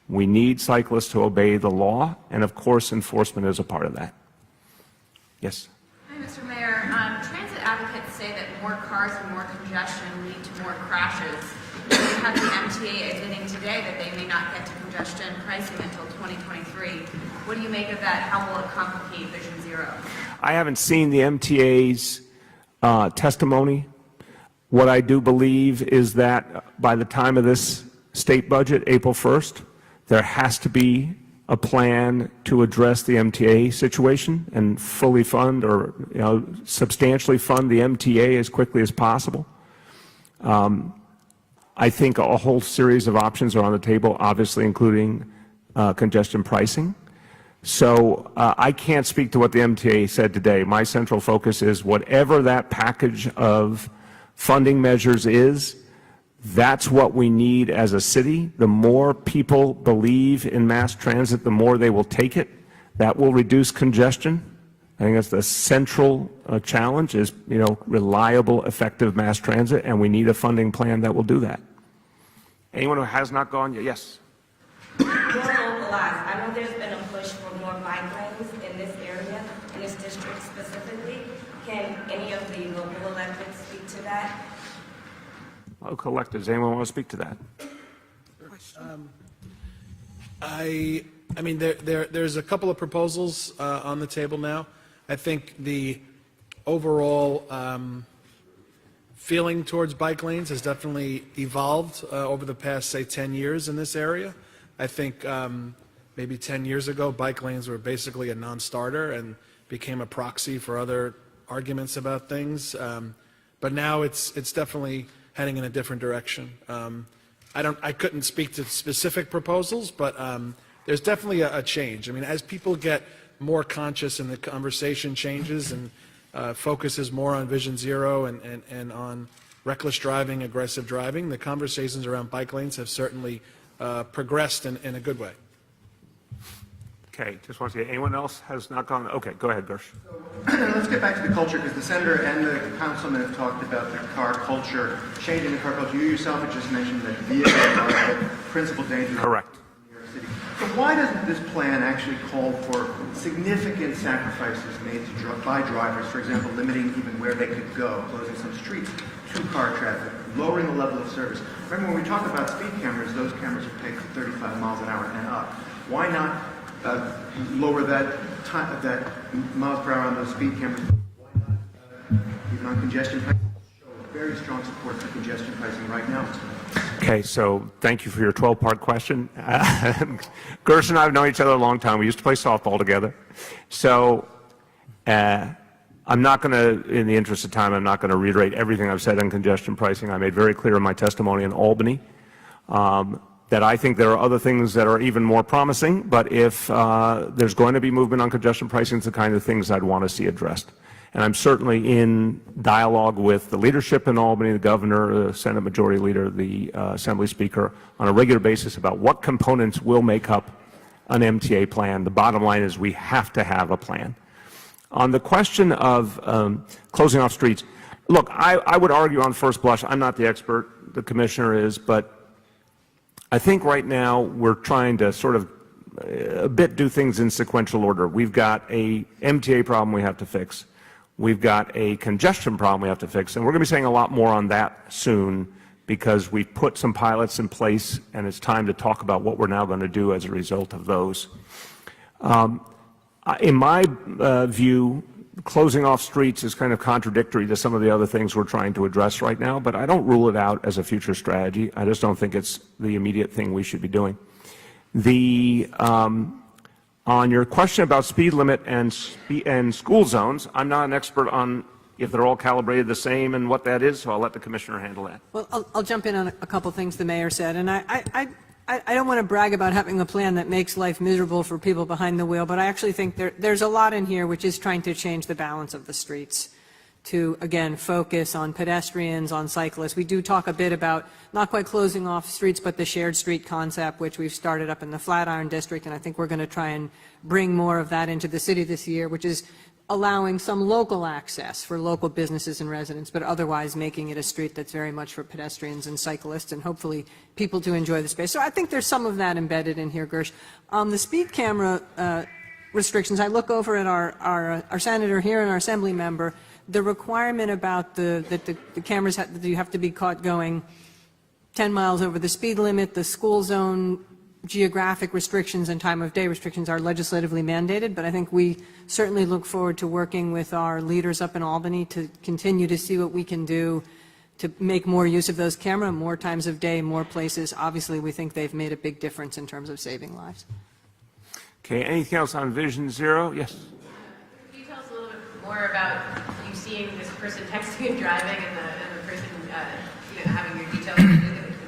We need cyclists to obey the law, and of course enforcement is a part of that. Yes? Hi, Mr. Mayor. Transit advocates say that more cars and more congestion lead to more crashes. We have the MTA admitting today that they may not get to congestion pricing until 2023. What do you make of that? How will it complicate Vision Zero? I haven't seen the MTA's testimony. What I do believe is that by the time of this state budget, April 1st, there has to be a plan to address the MTA situation and fully fund or substantially fund the MTA as quickly as possible. I think a whole series of options are on the table, obviously including congestion pricing. So I can't speak to what the MTA said today. My central focus is whatever that package of funding measures is, that's what we need as a city. The more people believe in mass transit, the more they will take it. That will reduce congestion. I think that's the central challenge is, reliable, effective mass transit, and we need a funding plan that will do that. Anyone who has not gone yet? Yes. More localized. I know there's been a push for more bike lanes in this area, in this district specifically. Can any of the local elected speak to that? Local electeds, anyone want to speak to that? I mean, there's a couple of proposals on the table now. I think the overall feeling towards bike lanes has definitely evolved over the past, say, 10 years in this area. I think maybe 10 years ago, bike lanes were basically a non-starter and became a proxy for other arguments about things. But now it's definitely heading in a different direction. I couldn't speak to specific proposals, but there's definitely a change. I mean, as people get more conscious and the conversation changes and focuses more on Vision Zero and on reckless driving, aggressive driving, the conversations around bike lanes have certainly progressed in a good way. Okay, just want to see, anyone else has not gone? Okay, go ahead, Gersh. Let's get back to the culture, because the senator and the councilman have talked about the car culture, changing the car culture. You yourself have just mentioned that vehicles are the principal danger. Correct. In New York City. So why doesn't this plan actually call for significant sacrifices made by drivers, for example, limiting even where they could go, closing some streets, two-car traffic, lowering the level of service? Remember, when we talk about speed cameras, those cameras are pegged to 35 miles an hour and up. Why not lower that miles per hour on those speed cameras? Why not, even on congestion pricing, show very strong support for congestion pricing right now? Okay, so thank you for your 12-part question. Gersh and I have known each other a long time. We used to play softball together. So I'm not going to, in the interest of time, I'm not going to reiterate everything I've said on congestion pricing. I made very clear in my testimony in Albany that I think there are other things that are even more promising, but if there's going to be movement on congestion pricing, it's the kind of things I'd want to see addressed. And I'm certainly in dialogue with the leadership in Albany, the governor, the Senate Majority Leader, the Assembly Speaker, on a regular basis about what components will make up an MTA plan. The bottom line is we have to have a plan. On the question of closing off streets, look, I would argue on first blush, I'm not the expert, the commissioner is, but I think right now we're trying to sort of a bit do things in sequential order. We've got a MTA problem we have to fix. We've got a congestion problem we have to fix, and we're going to be saying a lot more on that soon because we've put some pilots in place, and it's time to talk about what we're now going to do as a result of those. In my view, closing off streets is kind of contradictory to some of the other things we're trying to address right now, but I don't rule it out as a future strategy. I just don't think it's the immediate thing we should be doing. On your question about speed limit and school zones, I'm not an expert on if they're all calibrated the same and what that is, so I'll let the commissioner handle that. Well, I'll jump in on a couple things the mayor said, and I don't want to brag about having a plan that makes life miserable for people behind the wheel, but I actually think there's a lot in here which is trying to change the balance of the streets to, again, focus on pedestrians, on cyclists. We do talk a bit about not quite closing off streets, but the shared street concept, which we've started up in the Flatiron District, and I think we're going to try and bring more of that into the city this year, which is allowing some local access for local businesses and residents, but otherwise making it a street that's very much for pedestrians and cyclists and hopefully people to enjoy the space. So I think there's some of that embedded in here, Gersh. The speed camera restrictions, I look over at our senator here and our assembly member, the requirement about that the cameras that you have to be caught going 10 miles over the speed limit, the school zone geographic restrictions and time of day restrictions are legislatively mandated, but I think we certainly look forward to working with our leaders up in Albany to continue to see what we can do to make more use of those cameras, more times of day, more places. Obviously, we think they've made a big difference in terms of saving lives. Okay, anything else on Vision Zero? Yes. Can you tell us a little bit more about you seeing this person texting and driving and the person having your details? Did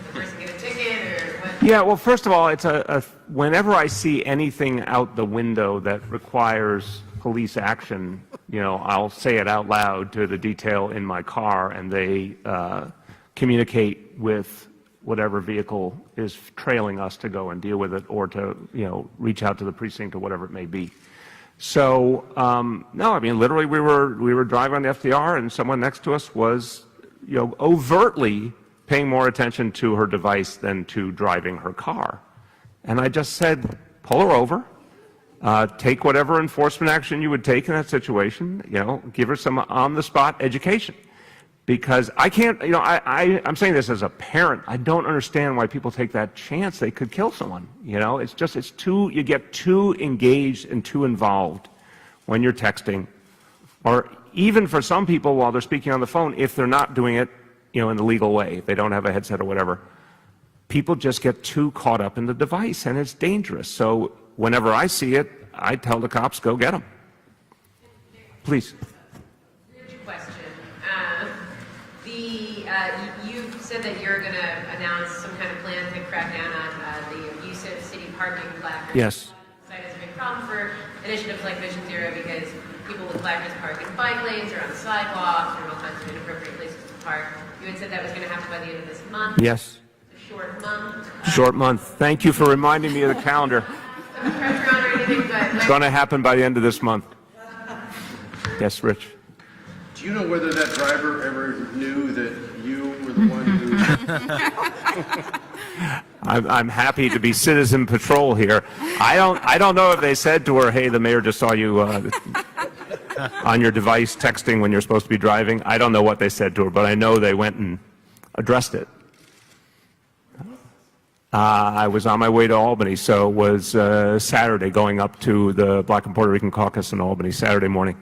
the person get a ticket or what? Yeah, well, first of all, it's whenever I see anything out the window that requires police action, I'll say it out loud to the detail in my car, and they communicate with whatever vehicle is trailing us to go and deal with it, or to reach out to the precinct or whatever it may be. So no, I mean literally we were driving on the FDR, and someone next to us was overtly paying more attention to her device than to driving her car. And I just said, pull her over, take whatever enforcement action you would take in that situation, give her some on-the-spot education. Because I can't, I'm saying this as a parent, I don't understand why people take that chance they could kill someone. You get too engaged and too involved when you're texting. Or even for some people while they're speaking on the phone, if they're not doing it in the legal way, if they don't have a headset or whatever, people just get too caught up in the device, and it's dangerous. So whenever I see it, I tell the cops, go get them. Please. Question. You've said that you're going to announce some kind of plan to crack down on the abusive city parking placards. Yes. The site is a big problem for initiatives like Vision Zero because people with placards park in bike lanes or on sidewalks or in all kinds of inappropriate places to park. You had said that was going to happen by the end of this month. Yes. It's a short month. Short month. Thank you for reminding me of the calendar. No pressure on or anything, but It's going to happen by the end of this month. Yes, Rich. Do you know whether that driver ever knew that you were the one who... I'm happy to be citizen patrol here. I don't know if they said to her, hey, the mayor just saw you on your device texting when you're supposed to be driving. I don't know what they said to her, but I know they went and addressed it. I was on my way to Albany, so it was Saturday going up to the Black and Puerto Rican caucus in Albany, Saturday morning.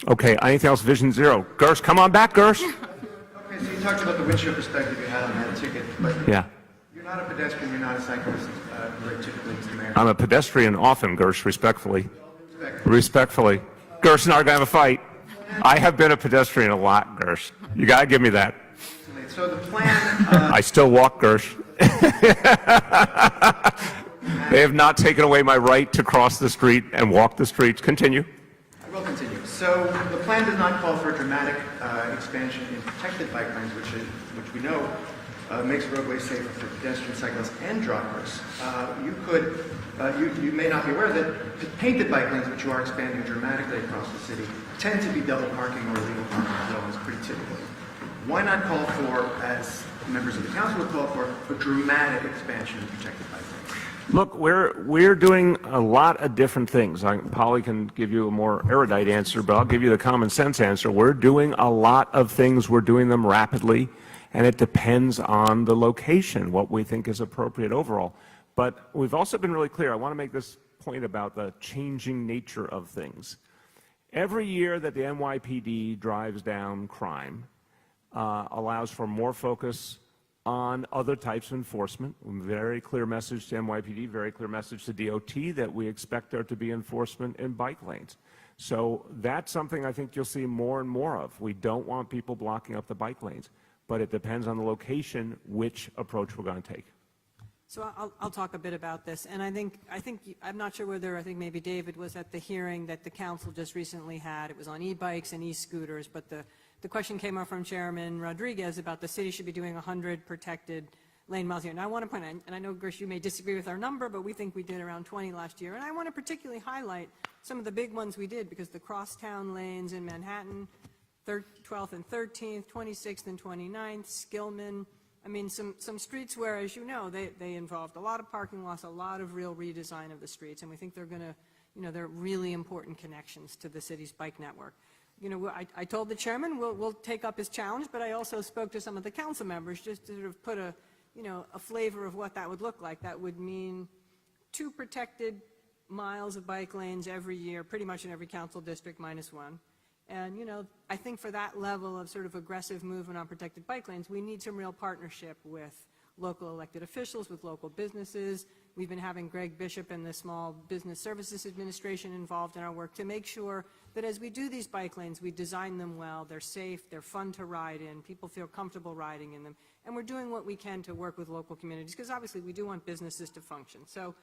Okay, anything else? Vision Zero. Gersh, come on back, Gersh. Okay, so you talked about the windshield perspective you had on that ticket, but Yeah. you're not a pedestrian, you're not a cyclist, very typically, Mr. Mayor. I'm a pedestrian often, Gersh, respectfully. Respectfully. Gersh and I are going to have a fight. I have been a pedestrian a lot, Gersh. You got to give me that. So the plan, I still walk, Gersh. They have not taken away my right to cross the street and walk the streets. Continue. I will continue. So the plan does not call for a dramatic expansion in protected bike lanes, which we know makes roadways safer for pedestrians, cyclists, and drivers. You may not be aware that the painted bike lanes, which you are expanding dramatically across the city, tend to be double parking or illegal parking zones pretty typically. Why not call for, as members of the council would call for, a dramatic expansion in protected bike lanes? Look, we're doing a lot of different things. Polly can give you a more erudite answer, but I'll give you the common sense answer. We're doing a lot of things. We're doing them rapidly, and it depends on the location, what we think is appropriate overall. But we've also been really clear. I want to make this point about the changing nature of things. Every year that the NYPD drives down crime, allows for more focus on other types of enforcement. Very clear message to NYPD, very clear message to DOT that we expect there to be enforcement in bike lanes. So that's something I think you'll see more and more of. We don't want people blocking up the bike lanes, but it depends on the location which approach we're going to take. So I'll talk a bit about this, and I'm not sure whether, I think maybe David was at the hearing that the council just recently had. It was on e-bikes and e-scooters, but the question came up from Chairman Rodriguez about the city should be doing 100 protected lane miles a year. And I want to point out, and I know, Gersh, you may disagree with our number, but we think we did around 20 last year. And I want to particularly highlight some of the big ones we did, because the crosstown lanes in Manhattan, 12th and 13th, 26th and 29th, Skillman, I mean, some streets where, as you know, they involved a lot of parking lots, a lot of real redesign of the streets, and we think they're going to, they're really important connections to the city's bike network. I told the chairman we'll take up his challenge, but I also spoke to some of the council members just to sort of put a flavor of what that would look like. That would mean 2 protected miles of bike lanes every year, pretty much in every council district, -1. And, I think for that level of sort of aggressive movement on protected bike lanes, we need some real partnership with local elected officials, with local businesses. We've been having Greg Bishop and the Small Business Services Administration involved in our work to make sure that as we do these bike lanes, we design them well, they're safe, they're fun to ride in, people feel comfortable riding in them, and we're doing what we can to work with local communities, because obviously we do want businesses to function. So,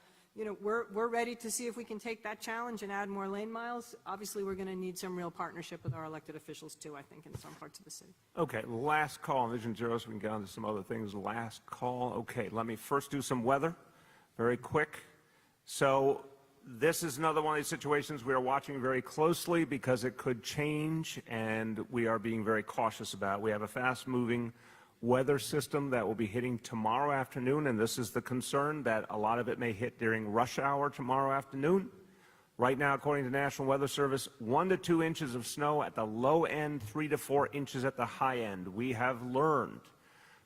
we're ready to see if we can take that challenge and add more lane miles. Obviously, we're going to need some real partnership with our elected officials too, I think, in some parts of the city. Okay, last call on Vision Zero, so we can get on to some other things. Last call. Okay, let me first do some weather, very quick. So this is another one of these situations we are watching very closely because it could change, and we are being very cautious about. We have a fast-moving weather system that will be hitting tomorrow afternoon, and this is the concern that a lot of it may hit during rush hour tomorrow afternoon. Right now, according to National Weather Service, 1 to 2 inches of snow at the low end, 3 to 4 inches at the high end. We have learned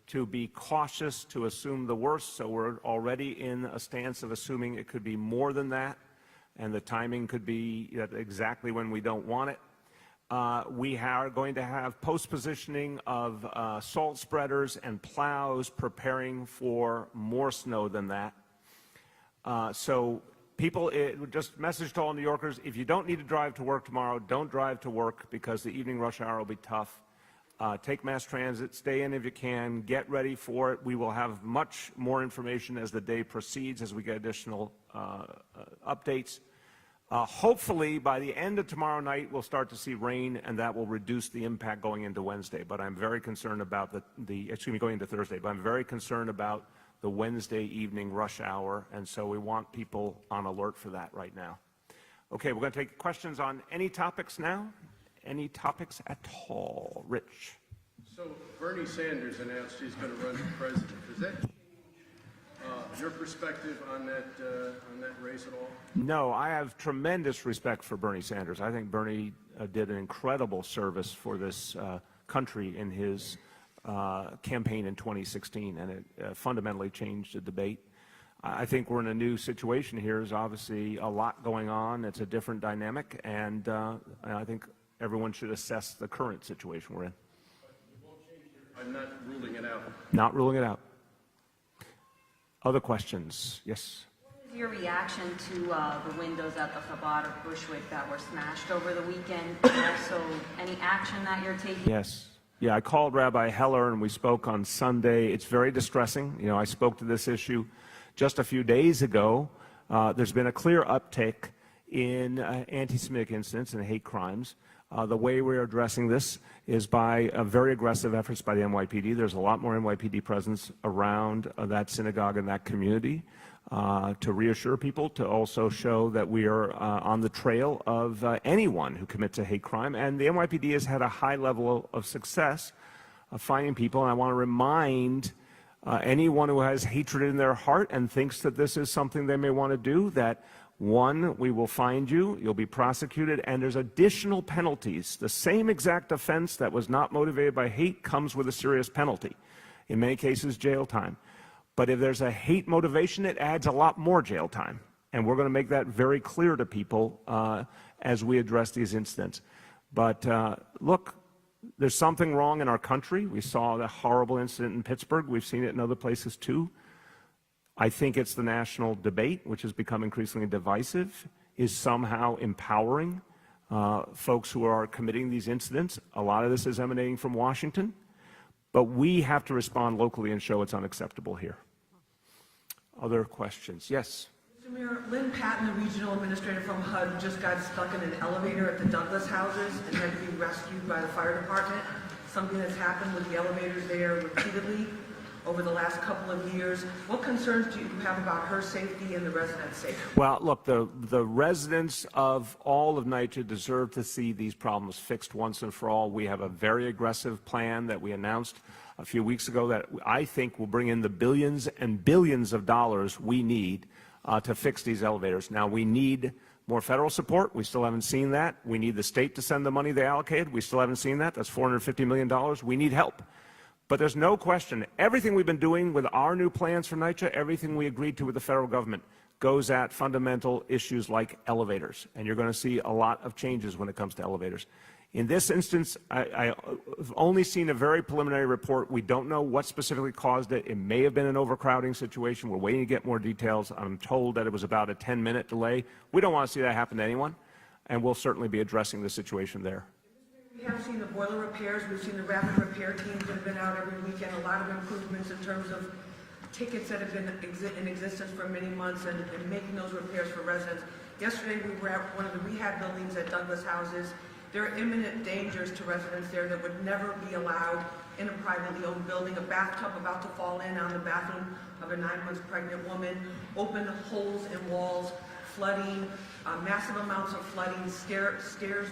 to be cautious, to assume the worst, so we're already in a stance of assuming it could be more than that, and the timing could be exactly when we don't want it. We are going to have post-positioning of salt spreaders and plows preparing for more snow than that. So people, just message to all New Yorkers, if you don't need to drive to work tomorrow, don't drive to work because the evening rush hour will be tough. Take mass transit, stay in if you can, get ready for it. We will have much more information as the day proceeds, as we get additional updates. Hopefully, by the end of tomorrow night, we'll start to see rain, and that will reduce the impact going into Wednesday. But I'm very concerned about going into Thursday, but I'm very concerned about the Wednesday evening rush hour, and so we want people on alert for that right now. Okay, we're going to take questions on any topics now. Any topics at all? Rich. So Bernie Sanders announced he's going to run for president. Does that change your perspective on that race at all? No, I have tremendous respect for Bernie Sanders. I think Bernie did an incredible service for this country in his campaign in 2016, and it fundamentally changed the debate. I think we're in a new situation here. There's obviously a lot going on. It's a different dynamic, and I think everyone should assess the current situation we're in. I'm not ruling it out. Not ruling it out. Other questions? Yes. What is Your reaction to the windows at the Chabad of Bushwick that were smashed over the weekend, and also any action that you're taking? Yes. Yeah, I called Rabbi Heller and we spoke on Sunday. It's very distressing. You know, I spoke to this issue just a few days ago. There's been a clear uptick in anti-Semitic incidents and hate crimes. The way we're addressing this is by very aggressive efforts by the NYPD. There's a lot more NYPD presence around that synagogue and that community to reassure people, to also show that we are on the trail of anyone who commits a hate crime. And the NYPD has had a high level of success of finding people. And I want to remind anyone who has hatred in their heart and thinks that this is something they may want to do, that one, we will find you, you'll be prosecuted, and there's additional penalties. The same exact offense that was not motivated by hate comes with a serious penalty. In many cases, jail time. But if there's a hate motivation, it adds a lot more jail time. And we're going to make that very clear to people as we address these incidents. But look, there's something wrong in our country. We saw the horrible incident in Pittsburgh. We've seen it in other places too. I think it's the national debate, which has become increasingly divisive, is somehow empowering folks who are committing these incidents. A lot of this is emanating from Washington, but we have to respond locally and show it's unacceptable here. Other questions? Yes. Mr. Mayor, Lynn Patton, the regional administrator from HUD, just got stuck in an elevator at the Douglas houses and had to be rescued by the fire department. Something that's happened with the elevators there repeatedly over the last couple of years. What concerns do you have about her safety and the residents' safety? Well, look, the residents of all of NYCHA deserve to see these problems fixed once and for all. We have a very aggressive plan that we announced a few weeks ago that I think will bring in the billions and billions of dollars we need to fix these elevators. Now, we need more federal support. We still haven't seen that. We need the state to send the money they allocated. We still haven't seen that. That's $450 million. We need help. But there's no question, everything we've been doing with our new plans for NYCHA, everything we agreed to with the federal government, goes at fundamental issues like elevators. And you're going to see a lot of changes when it comes to elevators. In this instance, I've only seen a very preliminary report. We don't know what specifically caused it. It may have been an overcrowding situation. We're waiting to get more details. I'm told that it was about a 10-minute delay. We don't want to see that happen to anyone, and we'll certainly be addressing the situation there. We have seen the boiler repairs. We've seen the rapid repair teams that have been out every weekend. A lot of improvements in terms of tickets that have been in existence for many months and making those repairs for residents. Yesterday, we were at one of the rehab buildings at Douglas houses. There are imminent dangers to residents there that would never be allowed in a privately owned building. A bathtub about to fall in on the bathroom of a 9-month pregnant woman, open holes in walls, flooding, massive amounts of flooding, stairs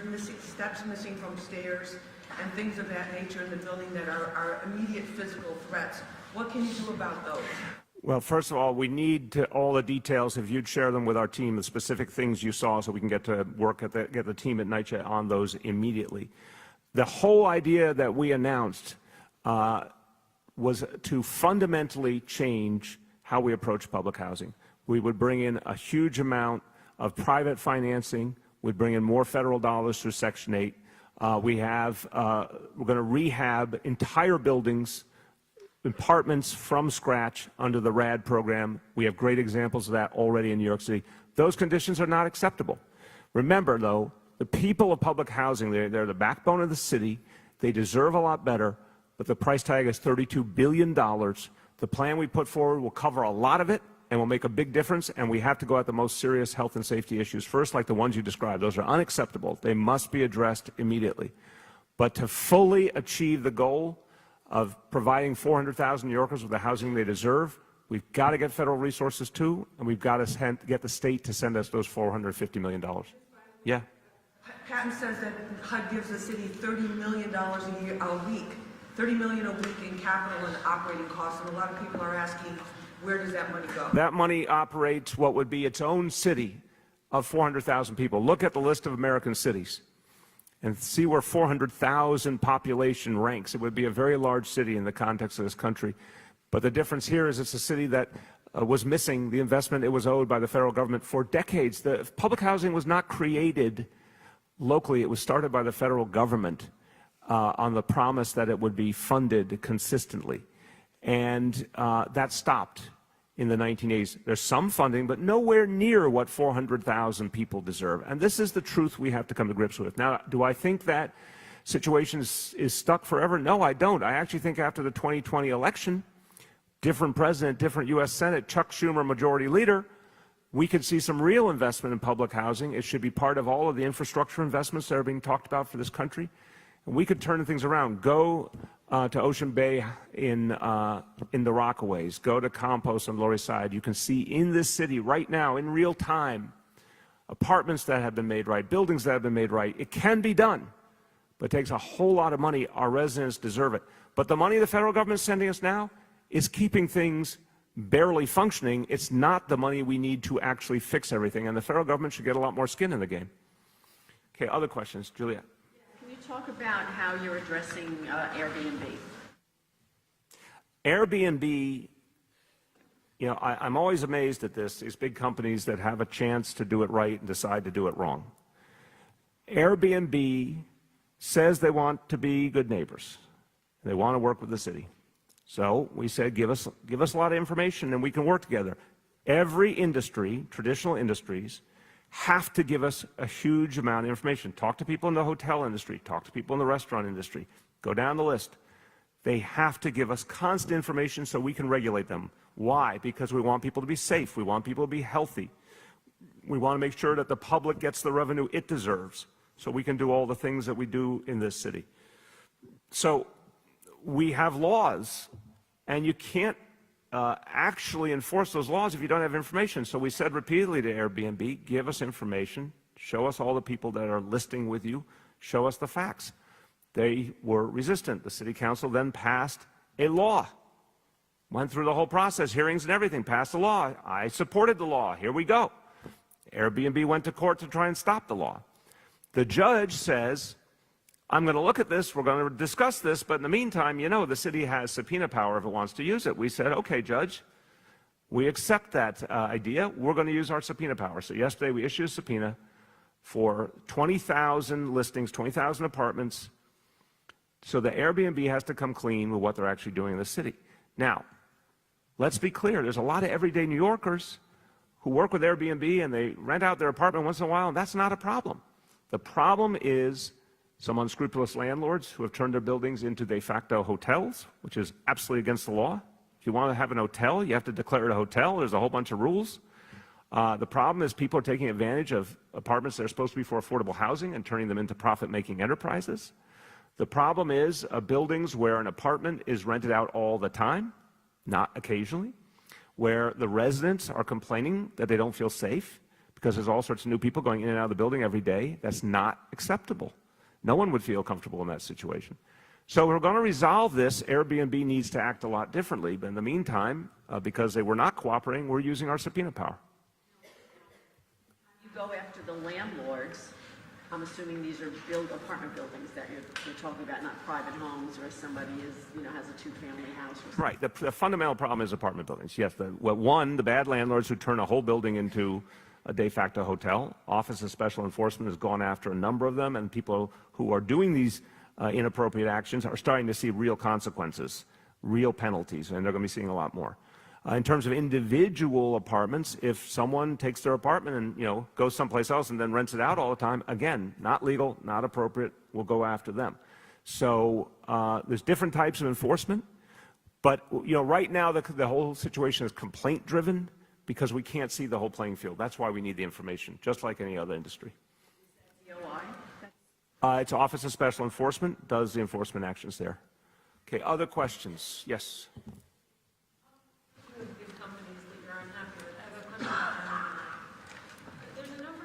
missing, steps missing from stairs, and things of that nature in the building that are immediate physical threats. What can you do about those? Well, first of all, we need all the details. If you'd share them with our team, the specific things you saw, so we can get to work at get the team at NYCHA on those immediately. The whole idea that we announced was to fundamentally change how we approach public housing. We would bring in a huge amount of private financing. We'd bring in more federal dollars through Section 8. We're going to rehab entire buildings, apartments from scratch under the RAD program. We have great examples of that already in New York City. Those conditions are not acceptable. Remember, though, the people of public housing, they're the backbone of the city. They deserve a lot better, but the price tag is $32 billion. The plan we put forward will cover a lot of it and will make a big difference, and we have to go at the most serious health and safety issues first, like the ones you described. Those are unacceptable. They must be addressed immediately. But to fully achieve the goal of providing 400,000 New Yorkers with the housing they deserve, we've got to get federal resources too, and we've got to get the state to send us those $450 million. Yeah. Patton says that HUD gives the city $30 million a week, $30 million a week in capital and operating costs, and a lot of people are asking, where does that money go? That money operates what would be its own city of 400,000 people. Look at the list of American cities and see where 400,000 population ranks. It would be a very large city in the context of this country. But the difference here is it's a city that was missing the investment it was owed by the federal government for decades. The public housing was not created locally. It was started by the federal government on the promise that it would be funded consistently. And that stopped. in the 1980s. There's some funding, but nowhere near what 400,000 people deserve. And this is the truth we have to come to grips with. Now, do I think that situation is stuck forever? No, I don't. I actually think after the 2020 election, different president, different U.S. Senate, Chuck Schumer, majority leader, we could see some real investment in public housing. It should be part of all of the infrastructure investments that are being talked about for this country. And we could turn things around. Go to Ocean Bay in the Rockaways. Go to Compost on the Lower East Side. You can see in this city right now, in real time, apartments that have been made right, buildings that have been made right. It can be done, but it takes a whole lot of money. Our residents deserve it. But the money the federal government is sending us now is keeping things barely functioning. It's not the money we need to actually fix everything, and the federal government should get a lot more skin in the game. Okay, other questions? Juliet. Can you talk about how you're addressing Airbnb? Airbnb, you know, I'm always amazed at this, these big companies that have a chance to do it right and decide to do it wrong. Airbnb says they want to be good neighbors. They want to work with the city. So we said, give us a lot of information and we can work together. Every industry, traditional industries, have to give us a huge amount of information. Talk to people in the hotel industry, talk to people in the restaurant industry, go down the list. They have to give us constant information so we can regulate them. Why? Because we want people to be safe, we want people to be healthy. We want to make sure that the public gets the revenue it deserves so we can do all the things that we do in this city. So we have laws, and you can't actually enforce those laws if you don't have information. So we said repeatedly to Airbnb, give us information, show us all the people that are listing with you, show us the facts. They were resistant. The city council then passed a law, went through the whole process, hearings and everything, passed a law. I supported the law. Here we go. Airbnb went to court to try and stop the law. The judge says, I'm going to look at this, we're going to discuss this, but in the meantime, you know, the city has subpoena power if it wants to use it. We said, okay, Judge, we accept that idea. We're going to use our subpoena power. So yesterday we issued a subpoena for 20,000 listings, 20,000 apartments, so the Airbnb has to come clean with what they're actually doing in the city. Now, let's be clear, there's a lot of everyday New Yorkers who work with Airbnb and they rent out their apartment once in a while, and that's not a problem. The problem is some unscrupulous landlords who have turned their buildings into de facto hotels, which is absolutely against the law. If you want to have an hotel, you have to declare it a hotel. There's a whole bunch of rules. The problem is people are taking advantage of apartments that are supposed to be for affordable housing and turning them into profit-making enterprises. The problem is buildings where an apartment is rented out all the time, not occasionally, where the residents are complaining that they don't feel safe because there's all sorts of new people going in and out of the building every day. That's not acceptable. No one would feel comfortable in that situation. So we're going to resolve this. Airbnb needs to act a lot differently. But in the meantime, because they were not cooperating, we're using our subpoena power. You go after the landlords. I'm assuming these are apartment buildings that you're talking about, not private homes where somebody is, has a two-family house or something. Right. The fundamental problem is apartment buildings. Yes. The bad landlords who turn a whole building into a de facto hotel. Office of Special Enforcement has gone after a number of them, and people who are doing these inappropriate actions are starting to see real consequences, real penalties, and they're going to be seeing a lot more. In terms of individual apartments, if someone takes their apartment and goes someplace else and then rents it out all the time, again, not legal, not appropriate, we'll go after them. So there's different types of enforcement, but right now the whole situation is complaint-driven because we can't see the whole playing field. That's why we need the information, just like any other industry. It's Office of Special Enforcement, does the enforcement actions there. Okay, other questions? Yes.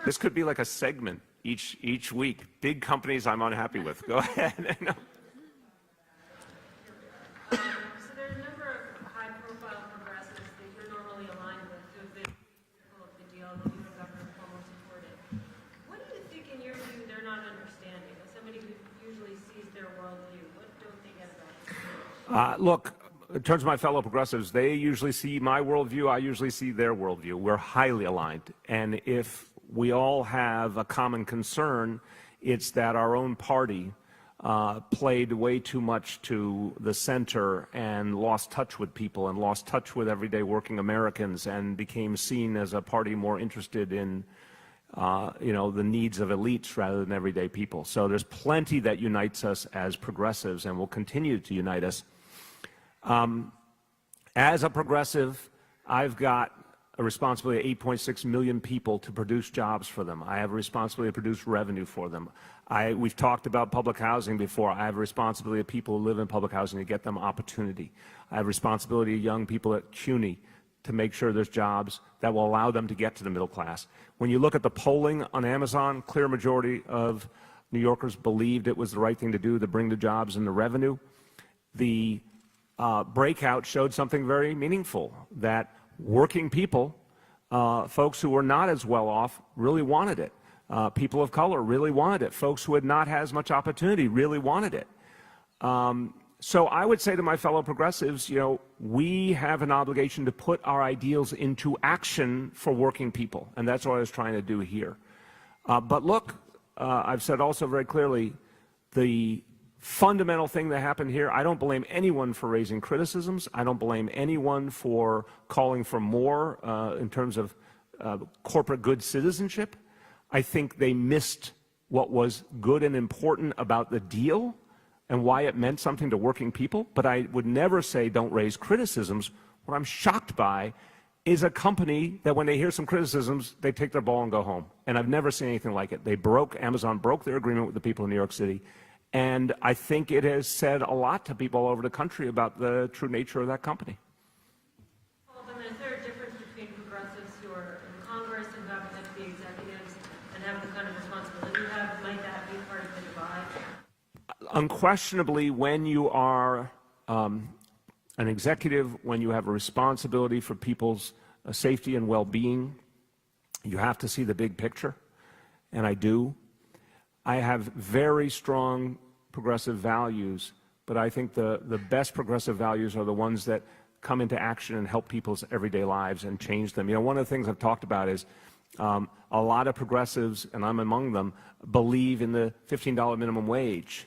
This could be like a segment each week. Big companies I'm unhappy with. Go ahead. No. So there are a number of high-profile progressives that you're normally aligned with who've been critical of the deal that you and Governor Cuomo supported. What do you think, in your view, they're not understanding? As somebody who usually sees their worldview, what don't they get about it? Look, in terms of my fellow progressives, they usually see my worldview, I usually see their worldview. We're highly aligned. And if we all have a common concern, it's that our own party played way too much to the center and lost touch with people and lost touch with everyday working Americans and became seen as a party more interested in the needs of elites rather than everyday people. So there's plenty that unites us as progressives and will continue to unite us. As a progressive, I've got a responsibility of 8.6 million people to produce jobs for them. I have a responsibility to produce revenue for them. We've talked about public housing before. I have a responsibility of people who live in public housing to get them opportunity. I have a responsibility of young people at CUNY to make sure there's jobs that will allow them to get to the middle class. When you look at the polling on Amazon, clear majority of New Yorkers believed it was the right thing to do to bring the jobs and the revenue. The breakout showed something very meaningful, that working people, folks who were not as well off, really wanted it. People of color really wanted it. Folks who had not had as much opportunity really wanted it. So I would say to my fellow progressives, we have an obligation to put our ideals into action for working people, and that's what I was trying to do here. But look, I've said also very clearly, the fundamental thing that happened here, I don't blame anyone for raising criticisms. I don't blame anyone for calling for more in terms of corporate good citizenship. I think they missed what was good and important about the deal and why it meant something to working people. But I would never say don't raise criticisms. What I'm shocked by is a company that when they hear some criticisms, they take their ball and go home. And I've never seen anything like it. Amazon broke their agreement with the people in New York City. And I think it has said a lot to people all over the country about the true nature of that company. Is there a difference between progressives who are in Congress and happen to be executives and have the kind of responsibility you have? Might that be part of the divide? Unquestionably, when you are an executive, when you have a responsibility for people's safety and well-being, you have to see the big picture, and I do. I have very strong progressive values, but I think the best progressive values are the ones that come into action and help people's everyday lives and change them. One of the things I've talked about is a lot of progressives, and I'm among them, believe in the $15 minimum wage.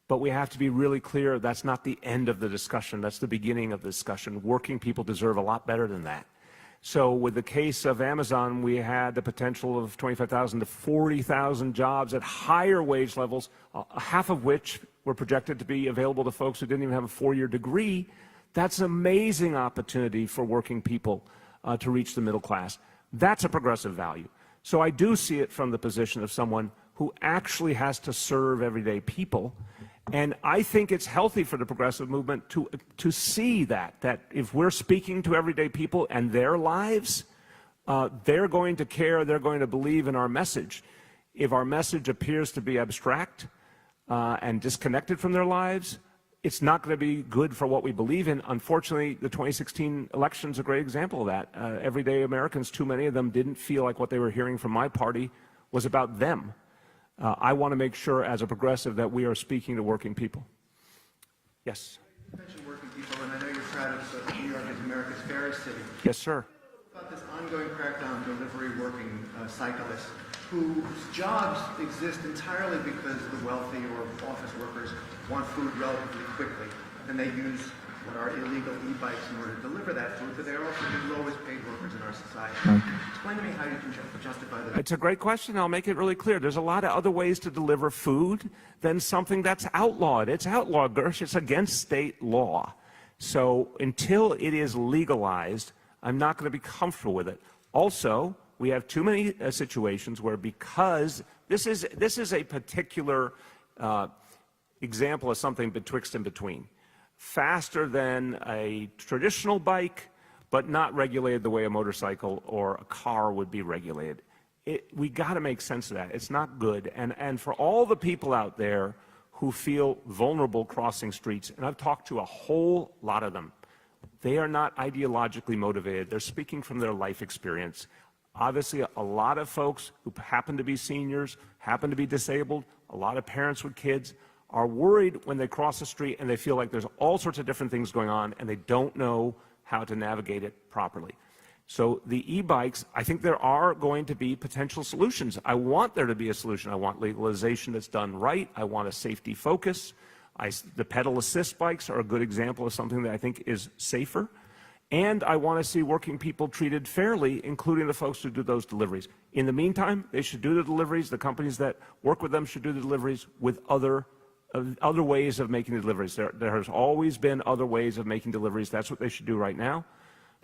But we have to be really clear, that's not the end of the discussion. That's the beginning of the discussion. Working people deserve a lot better than that. So with the case of Amazon, we had the potential of 25,000 to 40,000 jobs at higher wage levels, half of which were projected to be available to folks who didn't even have a four-year degree. That's an amazing opportunity for working people to reach the middle class. That's a progressive value. So I do see it from the position of someone who actually has to serve everyday people. And I think it's healthy for the progressive movement to see that if we're speaking to everyday people and their lives, they're going to care, they're going to believe in our message. If our message appears to be abstract and disconnected from their lives, it's not going to be good for what we believe in. Unfortunately, the 2016 election is a great example of that. Everyday Americans, too many of them didn't feel like what they were hearing from my party was about them. I want to make sure as a progressive that we are speaking to working people. Yes? You mentioned working people, and I know you're proud of New York as America's fairest city. Yes, sir. About this ongoing crackdown on delivery working cyclists whose jobs exist entirely because the wealthy or office workers want food relatively quickly, and they use what are illegal e-bikes in order to deliver that food, but they're also the lowest paid workers in our society. Explain to me how you can justify that. It's a great question. I'll make it really clear. There's a lot of other ways to deliver food than something that's outlawed. It's outlawed, Gersh. It's against state law. So until it is legalized, I'm not going to be comfortable with it. Also, we have too many situations where, because this is a particular example of something betwixt and between. Faster than a traditional bike, but not regulated the way a motorcycle or a car would be regulated. We got to make sense of that. It's not good. And for all the people out there who feel vulnerable crossing streets, and I've talked to a whole lot of them, they are not ideologically motivated. They're speaking from their life experience. Obviously, a lot of folks who happen to be seniors, happen to be disabled, a lot of parents with kids, are worried when they cross the street and they feel like there's all sorts of different things going on and they don't know how to navigate it properly. So the e-bikes, I think there are going to be potential solutions. I want there to be a solution. I want legalization that's done right. I want a safety focus. The pedal assist bikes are a good example of something that I think is safer. And I want to see working people treated fairly, including the folks who do those deliveries. In the meantime, they should do the deliveries. The companies that work with them should do the deliveries with other ways of making the deliveries. There has always been other ways of making deliveries. That's what they should do right now.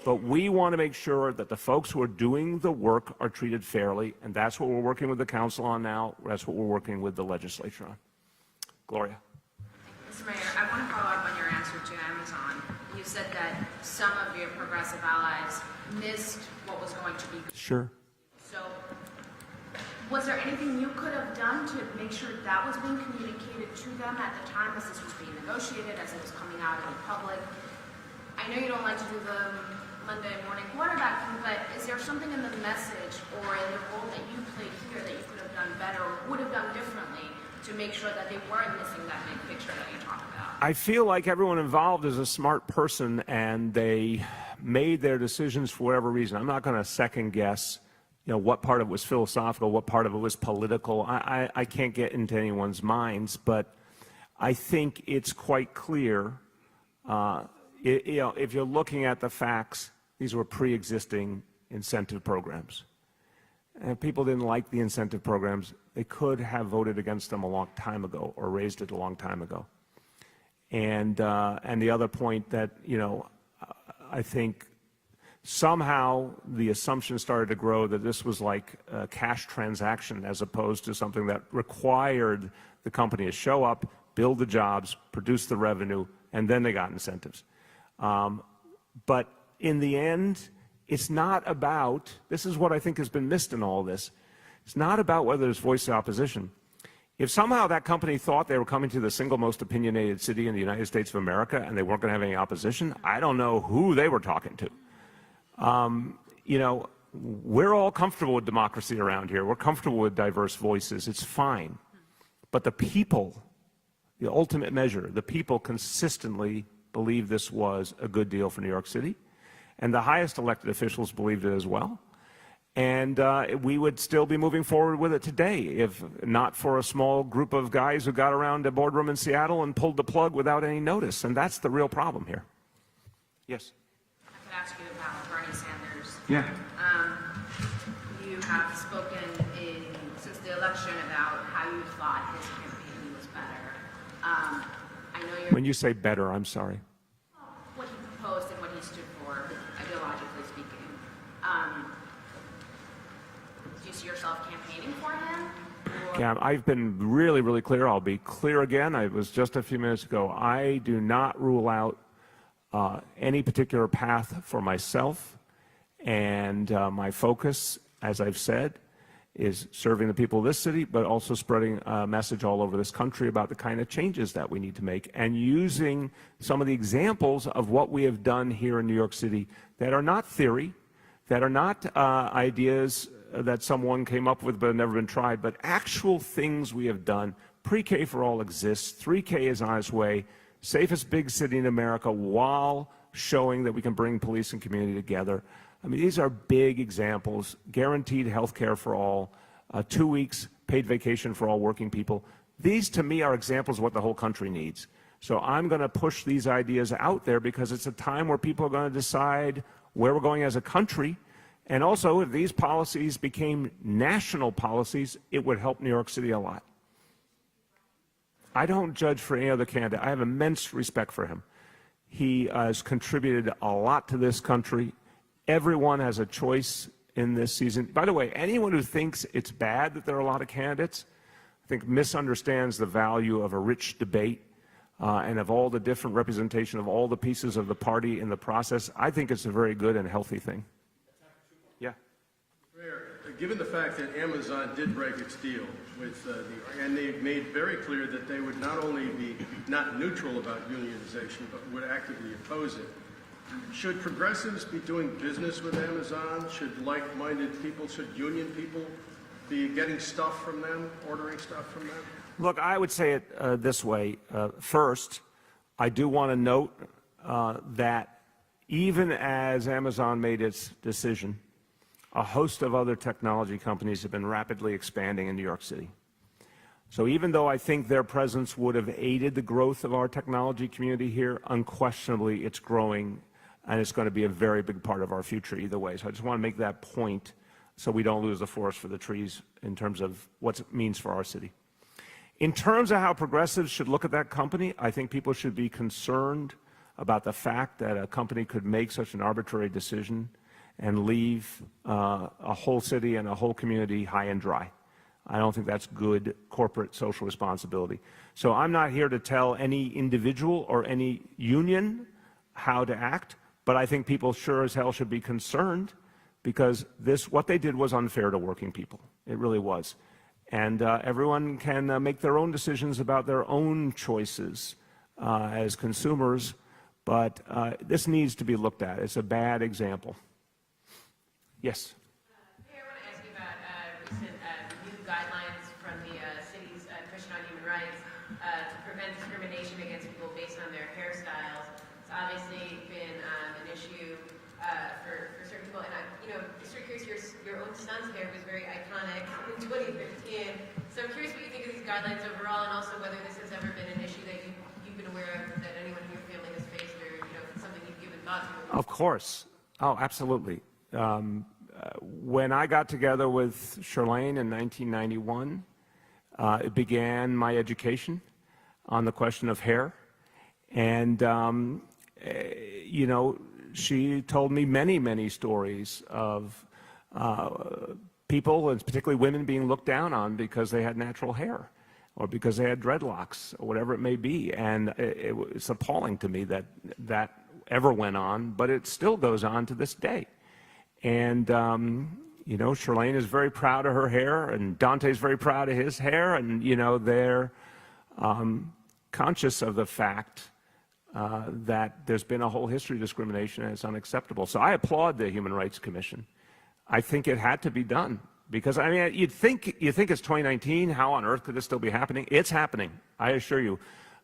But we want to make sure that the folks who are doing the work are treated fairly, and that's what we're working with the council on now. That's what we're working with the legislature on. Gloria. Mr. Mayor, I want to follow up on your answer to Amazon. You said that some of your progressive allies missed what was going to be. Sure. So, was there anything you could have done to make sure that was being communicated to them at the time as this was being negotiated, as it was coming out in the public? I know you don't like to do the Monday morning quarterbacking, but is there something in the message or in the role that you played here that you could have done better or would have done differently to make sure that they weren't missing that big picture that you talked about? I feel like everyone involved is a smart person, and they made their decisions for whatever reason. I'm not going to second guess, what part of it was philosophical, what part of it was political. I can't get into anyone's minds, but I think it's quite clear. If you're looking at the facts, these were pre-existing incentive programs. And if people didn't like the incentive programs, they could have voted against them a long time ago or raised it a long time ago. And the other point that, I think somehow the assumption started to grow that this was like a cash transaction as opposed to something that required the company to show up, build the jobs, produce the revenue, and then they got incentives. But in the end, it's not about, this is what I think has been missed in all this, it's not about whether there's voice of opposition. If somehow that company thought they were coming to the single most opinionated city in the United States of America and they weren't going to have any opposition, I don't know who they were talking to. We're all comfortable with democracy around here. We're comfortable with diverse voices. It's fine. But the people, the ultimate measure, the people consistently believe this was a good deal for New York City. And the highest elected officials believed it as well. And we would still be moving forward with it today if not for a small group of guys who got around a boardroom in Seattle and pulled the plug without any notice. And that's the real problem here. Yes? I could ask you about Bernie Sanders. Yeah. You have spoken since the election about how you thought his campaign was better. I know you're... When you say better, I'm sorry. What he proposed and what he stood for, ideologically speaking. Do you see yourself campaigning for him? Yeah, I've been really, really clear. I'll be clear again. I was just a few minutes ago. I do not rule out any particular path for myself, and my focus, as I've said, is serving the people of this city, but also spreading a message all over this country about the kind of changes that we need to make, and using some of the examples of what we have done here in New York City that are not theory, that are not ideas that someone came up with but have never been tried, but actual things we have done. Pre-K for all exists. 3K is on its way. Safest big city in America while showing that we can bring police and community together. I mean, these are big examples. Guaranteed health care for all, 2 weeks paid vacation for all working people. These, to me, are examples of what the whole country needs. So I'm going to push these ideas out there because it's a time where people are going to decide where we're going as a country. And also, if these policies became national policies, it would help New York City a lot. I don't judge for any other candidate. I have immense respect for him. He has contributed a lot to this country. Everyone has a choice in this season. By the way, anyone who thinks it's bad that there are a lot of candidates, I think misunderstands the value of a rich debate and of all the different representation of all the pieces of the party in the process. I think it's a very good and healthy thing. Yeah. Mayor, given the fact that Amazon did break its deal with and they've made very clear that they would not only be not neutral about unionization, but would actively oppose it, should progressives be doing business with Amazon? Should like-minded people, should union people be getting stuff from them, ordering stuff from them? Look, I would say it this way. First, I do want to note that Even as Amazon made its decision, a host of other technology companies have been rapidly expanding in New York City. So even though I think their presence would have aided the growth of our technology community here, unquestionably it's growing, and it's going to be a very big part of our future either way. So I just want to make that point so we don't lose the forest for the trees in terms of what it means for our city. In terms of how progressives should look at that company, I think people should be concerned about the fact that a company could make such an arbitrary decision and leave a whole city and a whole community high and dry. I don't think that's good corporate social responsibility. So I'm not here to tell any individual or any union how to act, but I think people sure as hell should be concerned because what they did was unfair to working people. It really was. And everyone can make their own decisions about their own choices as consumers, but this needs to be looked at. It's a bad example. Yes? Mayor, I want to ask you about recent new guidelines from the city's Commission on Human Rights to prevent discrimination against people based on their hairstyles. It's obviously been an issue for certain people, and just curious, your own son's hair was very iconic in 2015. So I'm curious what you think of these guidelines overall, and also whether this has ever been an issue that you've been aware of, that anyone in your family has faced, or if it's something you've given thought to. Of course. Oh, absolutely. When I got together with Charlene in 1991, it began my education on the question of hair. And, she told me many, many stories of people, and particularly women, being looked down on because they had natural hair or because they had dreadlocks or whatever it may be. And it's appalling to me that that ever went on, but it still goes on to this day. And, Charlene is very proud of her hair, and Dante's very proud of his hair, and, they're conscious of the fact that there's been a whole history of discrimination and it's unacceptable. So I applaud the Human Rights Commission. I think it had to be done because, you'd think it's 2019, how on earth could this still be happening? It's happening, I assure you.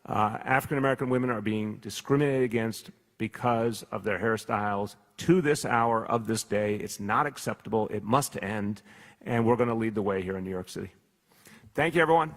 African-American women are being discriminated against because of their hairstyles to this hour of this day. It's not acceptable. It must end, and we're going to lead the way here in New York City. Thank you, everyone.